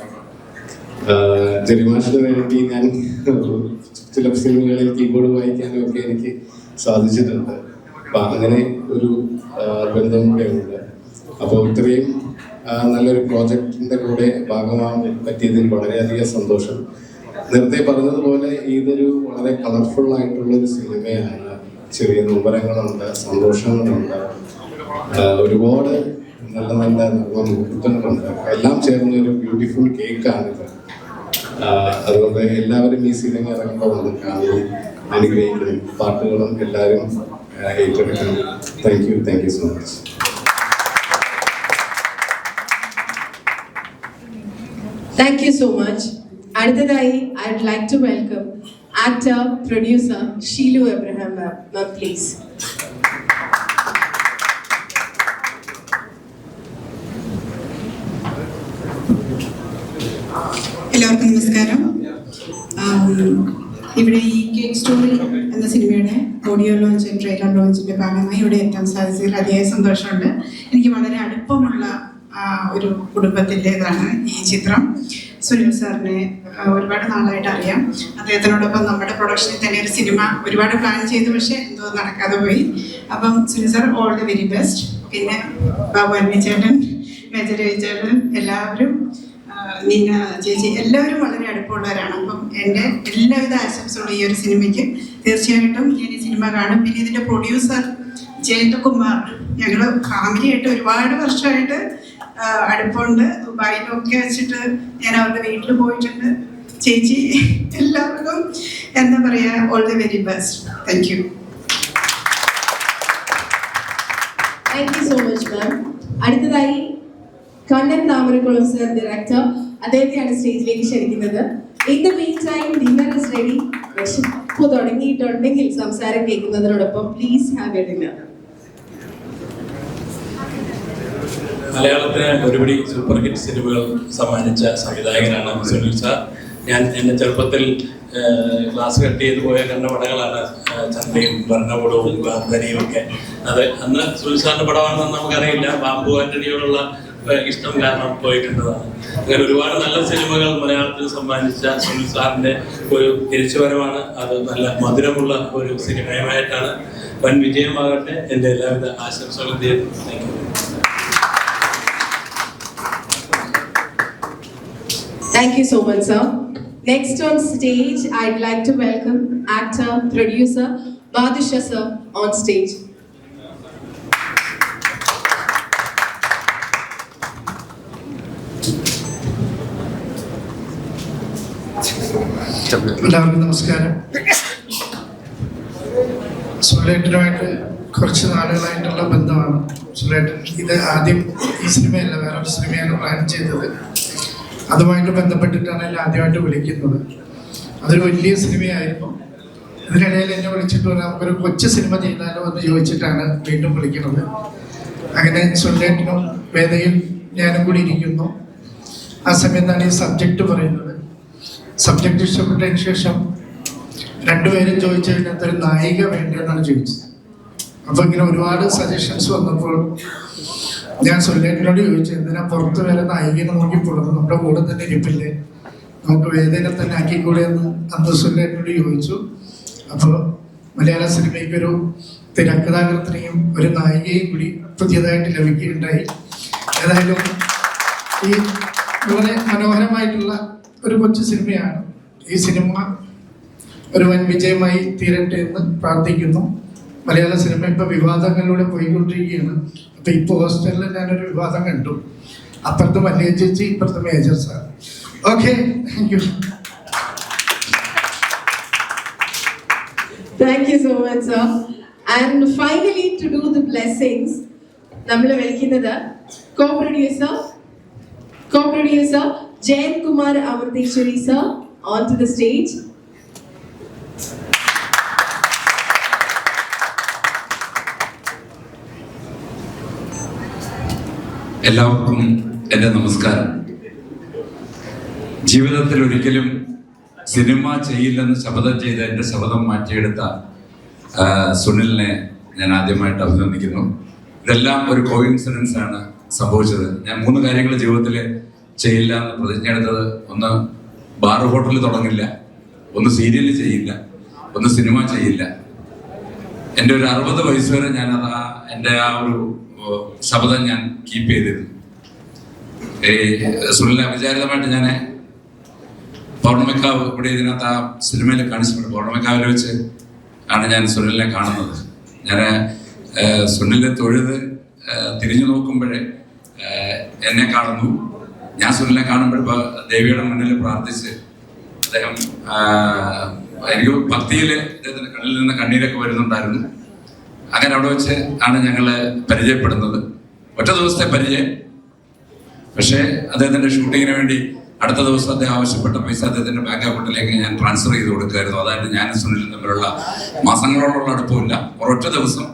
ജെറിമാഷിന് വേണ്ടി ഞാൻ ചില സിനിമകളിൽ കീബോർഡ് വായിക്കാനും ഒക്കെ എനിക്ക് സാധിച്ചിട്ടുണ്ട്. അപ്പം അങ്ങനെ ഒരു ബന്ധം കൂടെ ഉണ്ട്. അപ്പോൾ ഇത്രയും നല്ലൊരു പ്രോജക്റ്റിൻ്റെ കൂടെ ഭാഗമാകാൻ പറ്റിയതിൽ വളരെയധികം സന്തോഷം. നേരത്തെ പറഞ്ഞതുപോലെ ഇതൊരു വളരെ കളർഫുൾ ആയിട്ടുള്ളൊരു സിനിമയാണ്. ചെറിയ നൊമ്പരങ്ങളുണ്ട്, സന്തോഷങ്ങളുണ്ട്, ഒരുപാട് നല്ല നല്ല മുഹൂർത്തങ്ങളുണ്ട്. എല്ലാം ചേർന്ന ഒരു ബ്യൂട്ടിഫുൾ കേക്കാണിത്. അതുകൊണ്ട് എല്ലാവരും ഈ സിനിമ ഇറങ്ങുമ്പോൾ വന്ന് കാണുകയും അനുഗ്രഹിക്കണം. പാട്ടുകളും എല്ലാവരും ഏറ്റെടുക്കണം. Thank you so much. Thank you so much. അടുത്തതായി I'd like to welcome actor, producer Sheelu Abraham ma'am, please. എല്ലാവർക്കും നമസ്കാരം. ഇവിടെ ഈ കേക്ക് സ്റ്റോറി എന്ന സിനിമയുടെ ഓഡിയോ ലോഞ്ച് ട്രെയിലർ ലോഞ്ചിന്റെ ഭാഗമായി ഇവിടെ എത്താൻ സാധിച്ചതിൽ അതിയായ സന്തോഷമുണ്ട്. എനിക്ക് വളരെ അടുപ്പമുള്ള ഒരു കുടുംബത്തിൻ്റെതാണ് ഈ ചിത്രം. സുനിൽ സാറിനെ ഒരുപാട് നാളായിട്ട് അറിയാം. അദ്ദേഹത്തിനോടൊപ്പം നമ്മുടെ പ്രൊഡക്ഷനിൽ തന്നെ ഒരു സിനിമ ഒരുപാട് പ്ലാൻ ചെയ്തു, പക്ഷേ എന്തോ നടക്കാതെ പോയി. അപ്പം Sunil sir all the very best. പിന്നെ ബാബു അന്നി ചേട്ടൻ, മേജർ ചേട്ടൻ, എല്ലാവരും, നിന്ന ചേച്ചി, എല്ലാവരും വളരെ അടുപ്പമുള്ളവരാണ്. അപ്പം എൻ്റെ എല്ലാവിധ ആശംസകളും ഈ ഒരു സിനിമയ്ക്ക്. തീർച്ചയായിട്ടും ഞാൻ ഈ സിനിമ കാണും. പിന്നെ ഇതിൻ്റെ പ്രൊഡ്യൂസർ ജയന്തകുമാർ, ഞങ്ങൾ ഫാമിലിയായിട്ട് ഒരുപാട് വർഷമായിട്ട് അടുപ്പമുണ്ട്. ദുബായിലൊക്കെ വെച്ചിട്ട് ഞാൻ അവരുടെ വീട്ടിൽ പോയിട്ടുണ്ട്. ചേച്ചി, എല്ലാവർക്കും എന്താ പറയുക, all the very best. Thank you. Thank you so much ma'am. അടുത്തതായി കണ്ണൻ താമരക്കുളം സർ, ഡയറക്ടർ, അദ്ദേഹത്തെയാണ് സ്റ്റേജിലേക്ക് ക്ഷണിക്കുന്നത്. In the mean time dinner is ready. വിശപ്പ് തുടങ്ങിയിട്ടുണ്ടെങ്കിൽ സംസാരം കേൾക്കുന്നതിനോടൊപ്പം പ്ലീസ് ഹാവ് എ ഡിന്നർ. മലയാളത്തിന് ഒരുപടി സൂപ്പർ ഹിറ്റ് സിനിമകൾ സമ്മാനിച്ച സംവിധായകനാണ് സുനിൽ സാർ. ഞാൻ എൻ്റെ ചെറുപ്പത്തിൽ ക്ലാസ് കട്ട് ചെയ്ത് പോയ കണ്ട പടങ്ങളാണ് ചന്തയും ഭരണകൂടവും ഗാന്ധനിയും ഒക്കെ. അത് അന്ന് സുനിൽ സാറിൻ്റെ പടമാണെന്ന് നമുക്കറിയില്ല. ബാബു ആന്റണിയോടുള്ള ഇഷ്ടം കാരണം പോയിട്ടുള്ളതാണ്. അങ്ങനെ ഒരുപാട് നല്ല സിനിമകൾ മലയാളത്തിൽ സമ്മാനിച്ച സുനിൽ സാറിൻ്റെ ഒരു തിരിച്ചുവരവാണ്. അത് നല്ല മധുരമുള്ള ഒരു സിനിമയുമായിട്ടാണ്. വൻ വിജയമാകട്ടെ. എൻ്റെ എല്ലാവിധ ആശംസകളും ചെയ്യുന്നു. Thank you. Thank you so much, sir. Next on stage, I'd like to welcome actor, producer, Badshah sir on stage. എല്ലാവർക്കും നമസ്കാരം. സുലേട്ടനുമായിട്ട് കുറച്ച് നാളുകളായിട്ടുള്ള ബന്ധമാണ്. സുലേട്ടൻ ഇത് ആദ്യം ഈ സിനിമയല്ല, വേറൊരു സിനിമയാണ് പ്ലാൻ ചെയ്തത്. അതുമായിട്ട് ബന്ധപ്പെട്ടിട്ടാണ് എന്നെ ആദ്യമായിട്ട് വിളിക്കുന്നത്. അതൊരു വലിയ സിനിമയായിരുന്നു. ഇതിനിടയിൽ എന്നെ വിളിച്ചിട്ട് നമുക്കൊരു കൊച്ചു സിനിമ ചെയ്താലോ എന്ന് ചോദിച്ചിട്ടാണ് വീണ്ടും വിളിക്കുന്നത്. അങ്ങനെ സുലേട്ടനും വേദയും ഞാനും കൂടി ഇരിക്കുന്നു. ആ സമയത്താണ് ഈ സബ്ജക്റ്റ് പറയുന്നത്. സബ്ജക്റ്റ് ഇഷ്ടപ്പെട്ടതിന് ശേഷം രണ്ടുപേരും ചോദിച്ചു കഴിഞ്ഞാൽ ഒരു നായിക വേണ്ടതെന്നാണ് ചോദിച്ചത്. അപ്പോൾ ഇങ്ങനെ ഒരുപാട് സജഷൻസ് വന്നപ്പോൾ ഞാൻ സുലേട്ടനോട് ചോദിച്ചു, എന്തിനാ പുറത്ത് വരെ നായികനെ നോക്കിപ്പോഴുന്നത്, നമ്മുടെ കൂടെ തന്നെ ഇരിപ്പില്ലേ, നമുക്ക് വേദന തന്നെ ആക്കിക്കൂടെ എന്ന് അന്ന് സുലേട്ടനോട് ചോദിച്ചു. അപ്പോൾ മലയാള സിനിമയ്ക്കൊരു തിരക്കഥാകൃത്തിനെയും ഒരു നായികയും കൂടി പുതിയതായിട്ട് ലഭിക്കുകയുണ്ടായി. ഏതായാലും ഈ വളരെ മനോഹരമായിട്ടുള്ള ഒരു കൊച്ചു സിനിമയാണ്. ഈ സിനിമ ഒരു വൻ വിജയമായി തീരട്ടെ എന്ന് പ്രാർത്ഥിക്കുന്നു. മലയാള സിനിമ ഇപ്പോൾ വിവാദങ്ങളിലൂടെ പോയിക്കൊണ്ടിരിക്കുകയാണ്. അപ്പോൾ ഇപ്പോൾ ഹോസ്റ്റലിൽ ഞാനൊരു വിവാദം കണ്ടു. അപ്പുറത്ത് മല്ലിക ചേച്ചി, ഇപ്പുറത്ത് major sir. Okay, thank you. Thank you so much, sir. And finally, to do the blessings, നമ്മൾ വിളിക്കുന്നത് co-producer Jayan Kumar Amarteshwari sir onto the stage. എല്ലാവർക്കും എൻ്റെ നമസ്കാരം. ജീവിതത്തിൽ ഒരിക്കലും സിനിമ ചെയ്യില്ലെന്ന് ശപഥം ചെയ്ത് എൻ്റെ ശപഥം മാറ്റിയെടുത്ത സുനിലിനെ ഞാൻ ആദ്യമായിട്ട് അഭിനന്ദിക്കുന്നു. ഇതെല്ലാം ഒരു കോയിൻസിഡൻസ് ആണ് സംഭവിച്ചത്. ഞാൻ 3 കാര്യങ്ങൾ ജീവിതത്തിൽ ചെയ്യില്ല എന്ന് പ്രതിജ്ഞ എടുത്തത്: ഒന്ന് ബാർ ഹോട്ടലിൽ തുടങ്ങില്ല, ഒന്ന് സീരിയൽ ചെയ്യില്ല, ഒന്ന് സിനിമ ചെയ്യില്ല. എൻ്റെ ഒരു 60 വയസ്സ് വരെ ഞാൻ എൻ്റെ ആ ഒരു ശബ്ദം ഞാൻ കീപ്പ് ചെയ്തിരുന്നു. സുനിലിനെ അവിചാരിതമായിട്ട് ഞാൻ പൗർണമിക്കാവ് ഇവിടെ ഇതിനകത്ത് ആ സിനിമയിൽ കാണിച്ചിട്ടുണ്ട്. പൗർണമിക്കാവിൽ വെച്ച് ആണ് ഞാൻ സുനിലിനെ കാണുന്നത്. ഞാൻ സുനിലിനെ തൊഴുത് തിരിഞ്ഞു നോക്കുമ്പോഴേ എന്നെ കാണുന്നു. ഞാൻ സുനിലിനെ കാണുമ്പോൾ ദേവിയുടെ മുന്നിൽ പ്രാർത്ഥിച്ച് അദ്ദേഹം എനിക്ക് ഭക്തിയിൽ അദ്ദേഹത്തിൻ്റെ കണ്ണിൽ നിന്ന് കണ്ണീരൊക്കെ വരുന്നുണ്ടായിരുന്നു. അങ്ങനെ അവിടെ വെച്ച് ആണ് ഞങ്ങൾ പരിചയപ്പെടുന്നത്. ഒറ്റ ദിവസത്തെ പരിചയം. പക്ഷേ അദ്ദേഹത്തിൻ്റെ ഷൂട്ടിങ്ങിന് വേണ്ടി അടുത്ത ദിവസം അദ്ദേഹം ആവശ്യപ്പെട്ട പൈസ അദ്ദേഹത്തിൻ്റെ ബാങ്ക് അക്കൗണ്ടിലേക്ക് ഞാൻ ട്രാൻസ്ഫർ ചെയ്ത് കൊടുക്കുമായിരുന്നു. അതായത് ഞാനും സുനിലും തമ്മിലുള്ള മാസങ്ങളോടുള്ള അടുപ്പമില്ല. ഒരൊറ്റ ദിവസം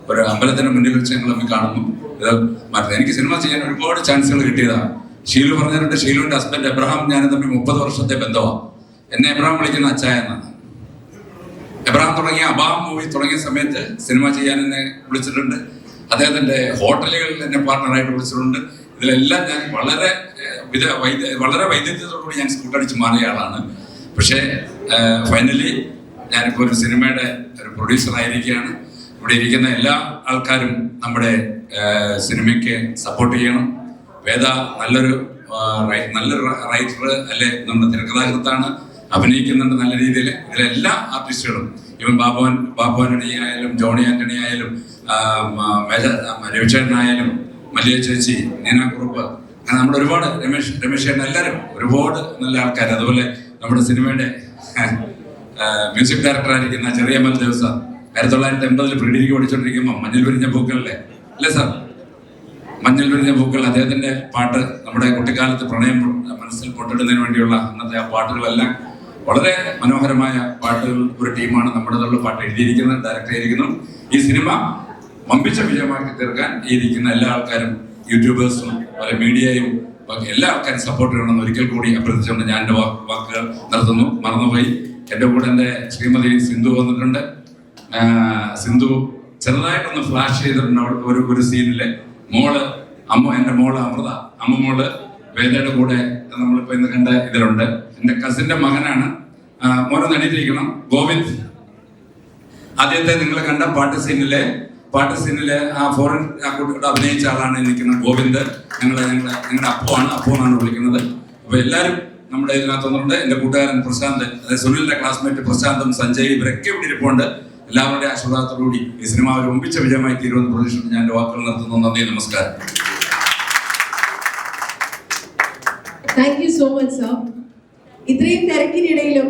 ഒരു അമ്പലത്തിന് മുന്നിൽ വെച്ച് ഞങ്ങൾ തമ്മിൽ കാണുന്നു. ഇത് മാറ്റി എനിക്ക് സിനിമ ചെയ്യാൻ ഒരുപാട് ചാൻസുകൾ കിട്ടിയതാണ്. ഷീലു പറഞ്ഞിട്ടുണ്ട്, ഷീലുവിന്റെ ഹസ്ബൻഡ് എബ്രഹാം ഞാനും തമ്മിൽ 30 വർഷത്തെ ബന്ധമാണ്. എന്നെ എബ്രഹാം വിളിക്കുന്ന അച്ചായ എന്നാണ്. എബ്രഹാം തുടങ്ങിയ അബാം മൂവി തുടങ്ങിയ സമയത്ത് സിനിമ ചെയ്യാൻ എന്നെ വിളിച്ചിട്ടുണ്ട്. അദ്ദേഹത്തിന്റെ ഹോട്ടലുകളിൽ എന്നെ പാർട്ണറായിട്ട് വിളിച്ചിട്ടുണ്ട്. ഇതിലെല്ലാം ഞാൻ വളരെ വൈദഗ്ധ്യത്തോടുകൂടി ഞാൻ സ്കൂട്ടടിച്ച് മാറിയ ആളാണ്. പക്ഷേ ഫൈനലി ഞാനിപ്പോൾ ഒരു സിനിമയുടെ ഒരു പ്രൊഡ്യൂസർ ആയിരിക്കുകയാണ്. ഇവിടെ ഇരിക്കുന്ന എല്ലാ ആൾക്കാരും നമ്മുടെ സിനിമയ്ക്ക് സപ്പോർട്ട് ചെയ്യണം. വേദ നല്ലൊരു റൈറ്റർ അല്ലെ, നമ്മുടെ തിരക്കഥാകൃത്താണ്, അഭിനയിക്കുന്നുണ്ട് നല്ല രീതിയിൽ. ഇതിലെല്ലാ ആർട്ടിസ്റ്റുകളും, ഇവൻ ബാബുവാന്റണി ആയാലും, ജോണി ആന്റണി ആയാലും, രവിചേട്ടനായാലും, മല്ലിയ ചേച്ചി, നീന കുറുപ്പ്, അങ്ങനെ നമ്മുടെ ഒരുപാട് രമേശ് ചേട്ടൻ, എല്ലാവരും ഒരുപാട് നല്ല ആൾക്കാർ. അതുപോലെ നമ്മുടെ സിനിമയുടെ മ്യൂസിക് ഡയറക്ടറായിരിക്കുന്ന ചെറിയമ്മൽ ദേവസ 1980 പ്രീഡിഗ്രി പഠിച്ചുകൊണ്ടിരിക്കുമ്പോൾ മഞ്ഞൾ വിരിഞ്ഞ പൂക്കളിലെ അല്ലേ സാർ, മഞ്ഞൾ വിരിഞ്ഞ പൂക്കൾ, അദ്ദേഹത്തിന്റെ പാട്ട് നമ്മുടെ കുട്ടിക്കാലത്ത് പ്രണയം മനസ്സിൽ പൊട്ടിടുന്നതിന് വേണ്ടിയുള്ള അന്നത്തെ ആ പാട്ടുകളെല്ലാം വളരെ മനോഹരമായ പാട്ടുകൾ. ഒരു ടീമാണ് നമ്മുടെ പാട്ട് എഴുതിയിരിക്കുന്നത്, ഡയറക്ടർ ചെയ്തിരിക്കുന്നു. ഈ സിനിമ വമ്പിച്ച വിജയമാക്കി തീർക്കാൻ ഇരിക്കുന്ന എല്ലാ ആൾക്കാരും, യൂട്യൂബേഴ്സും പല മീഡിയയും എല്ലാ ആൾക്കാരും സപ്പോർട്ട് ചെയ്യണമെന്ന് ഒരിക്കൽ കൂടി അഭ്യർത്ഥിച്ചുകൊണ്ട് ഞാൻ എൻ്റെ വാക്കുകൾ നിർത്തുന്നു. മറന്നുപോയി, എൻ്റെ കൂടെ എൻ്റെ ശ്രീമതി സിന്ധു വന്നിട്ടുണ്ട്. സിന്ധു ചെറുതായിട്ടൊന്ന് ഫ്ലാഷ് ചെയ്തിട്ടുണ്ട് അവിടെ ഒരു സീനില്. എൻ്റെ മോള് അമൃത, മോള് വേദയുടെ കൂടെ നമ്മളിപ്പോ ഇന്ന് കണ്ട ഇതിലുണ്ട്. എൻ്റെ കസിന്റെ മകനാണ്. മോനെ നടിയിരിക്കണം ഗോവിന്ദ്. ആദ്യത്തെ നിങ്ങൾ കണ്ട പാട്ട് സീനിലെ ആ ഫോറിൻ കുട്ടിയോട് അഭിനയിച്ച ആളാണ് നിൽക്കുന്ന ഗോവിന്ദ്. ഞങ്ങളുടെ അപ്പുവാണ് വിളിക്കുന്നത്. അപ്പൊ എല്ലാവരും നമ്മുടെ ഇതിനകത്ത് വന്നിട്ടുണ്ട്. എൻ്റെ കൂട്ടുകാരൻ പ്രശാന്ത്, അതായത് സുനിലിന്റെ ക്ലാസ്മേറ്റ് പ്രശാന്തും സഞ്ജയ്, ഇവരൊക്കെ ഇവിടെ ഇരിപ്പുണ്ട്. എല്ലാവരുടെയും ആശീർവാദത്തോടുകൂടി ഈ സിനിമ ഒരു ഒമ്പിച്ച വിജയമായി തീരുമെന്ന് പ്രതീക്ഷിച്ചു ഞാൻ എൻ്റെ വാക്കുകൾ നിർത്തുന്നു. നന്ദി, നമസ്കാരം. Thank you so much sir. ഇത്രയും തിരക്കിനിടയിലും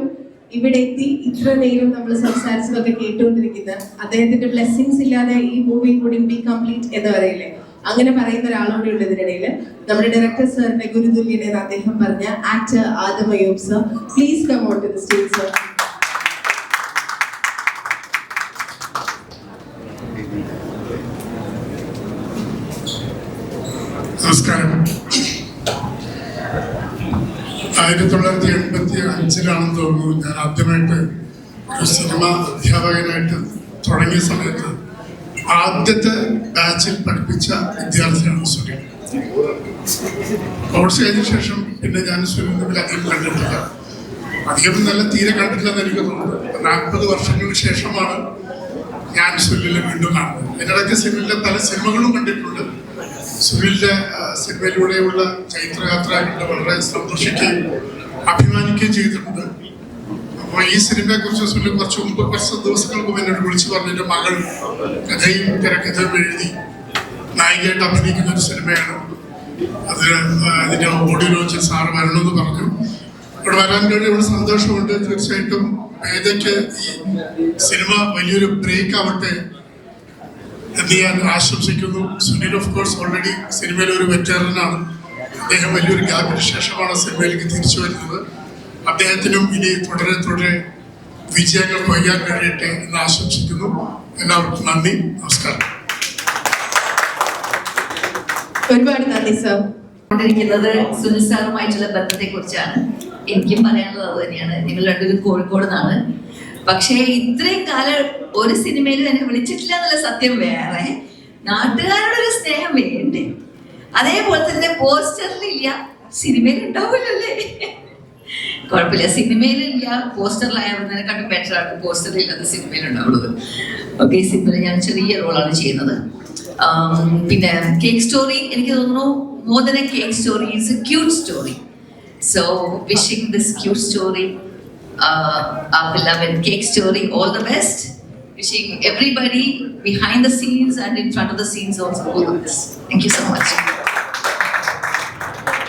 ഇവിടെ എത്തി ഇത്ര നേരം നമ്മൾ സംസാരിച്ചതൊക്കെ കേട്ടുകൊണ്ടിരിക്കുന്ന അദ്ദേഹത്തിന്റെ ബ്ലെസ്സിങ്സ് ഇല്ലാതെ ഈ മൂവി വുഡ്ന്റ് ബി കംപ്ലീറ്റ് എന്ന് പറയില്ലേ, അങ്ങനെ പറയുന്ന ഒരാളോട് ഉണ്ട് ഇതിനിടയിൽ. നമ്മുടെ ഡയറക്ടർ സാറിന്റെ ഗുരുതുല്യനെന്ന് അദ്ദേഹം പറഞ്ഞ actor Adam Ayyub sir, please come on to the stage sir. നമസ്കാരം. 1985 തോന്നുന്നു ഞാൻ ആദ്യമായിട്ട് ഒരു സിനിമ അധ്യാപകനായിട്ട് തുടങ്ങിയ സമയത്ത് ആദ്യത്തെ ബാച്ചിൽ പഠിപ്പിച്ച വിദ്യാർത്ഥിയാണ് സുനിൽ. കോഴ്സ് കഴിഞ്ഞ ശേഷം പിന്നെ ഞാൻ സുനിൽ അധികം കണ്ടിട്ടില്ല. അധികം നല്ല തീരെ കണ്ടിട്ടില്ലെന്ന് എനിക്ക് തോന്നുന്നു. 40 വർഷങ്ങൾക്ക് ശേഷമാണ് ഞാൻ സുനിലിനെ വീണ്ടും കാണുന്നത്. ഇതിനിടയ്ക്ക് സുനിലിന്റെ പല സിനിമകളും കണ്ടിട്ടുണ്ട്. സുനിലിന്റെ സിനിമയിലൂടെയുള്ള ചൈത്രയാത്ര കണ്ട് വളരെ സന്തോഷിക്കുകയും അഭിമാനിക്കുകയും ചെയ്തിട്ടുണ്ട്. അപ്പോൾ ഈ സിനിമയെ കുറിച്ച് സുനിൽ കുറച്ച് ദിവസങ്ങൾക്ക് മുമ്പ് എന്നോട് വിളിച്ചു പറഞ്ഞു, എൻ്റെ മകൾ കഥയും തിരക്കഥയും എഴുതി നായികയായിട്ട് അഭിനയിക്കുന്ന ഒരു സിനിമയാണ്, അതിന്റെ ഓഡിയോ ലോഞ്ചിൽ സാറ് വരണമെന്ന് പറഞ്ഞു. ഇവിടെ വരാൻ കഴിഞ്ഞ ഇവിടെ സന്തോഷമുണ്ട്. തീർച്ചയായിട്ടും വേദയ്ക്ക് ഈ സിനിമ വലിയൊരു ബ്രേക്ക് ആവട്ടെ എന്ന് ഞാൻ ആശംസിക്കുന്നു. സുനിൽ ഓഫ് കോഴ്സ് ഓൾറെഡി സിനിമയിലെ ഒരു വെറ്ററനാണ്. അദ്ദേഹം വലിയൊരു ഗ്യാപ്പിന് ശേഷമാണ് സിനിമയിലേക്ക് തിരിച്ചു വരുന്നത്. അദ്ദേഹത്തിനും ഇനി തുടരെ വിജയങ്ങൾ കൊയ്യാൻ കഴിയട്ടെ എന്ന് ആശംസിക്കുന്നു. എല്ലാവർക്കും നന്ദി, നമസ്കാരം. ഒരുപാട് നന്ദി സർ. കൊണ്ടിരിക്കുന്നത് സുനിൽ സാറുമായിട്ടുള്ള ബന്ധത്തെ കുറിച്ചാണ്. എനിക്കും പറയാനുള്ളത് അത് തന്നെയാണ്. നിങ്ങൾ രണ്ടുപേരും കോഴിക്കോട് നിന്നാണ്. പക്ഷേ ഇത്രയും കാലം ഒരു സിനിമയിൽ എന്നെ വിളിച്ചിട്ടില്ല എന്നുള്ള സത്യം വേറെ, നാട്ടുകാരുടെ ഒരു സ്നേഹം വേണ്ടേ? അതേപോലെ തന്നെ പോസ്റ്ററിലില്ല, സിനിമയിൽ ഉണ്ടാവില്ലല്ലേ? കുഴപ്പമില്ല, സിനിമയിലില്ല, പോസ്റ്ററിലായതിനെക്കാട്ടും ബെറ്റർ ആണ് പോസ്റ്ററിലില്ലാത്ത സിനിമയിൽ ഉണ്ടാവുള്ളത്. ഓക്കെ, സിനിമയിൽ ഞാൻ ചെറിയ റോളാണ് ചെയ്യുന്നത്. പിന്നെ കേക്ക് സ്റ്റോറി എനിക്ക് തോന്നുന്നു more than a cake story, it's a cute story. So wishing this cute story, our beloved cake story, all the best. Wishing everybody behind the scenes and in front of the scenes also all the best. Thank you so much.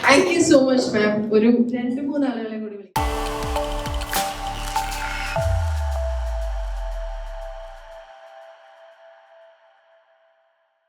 Thank you so much, ma'am. ഒരു 2-3 ആളുകളെ കൂടി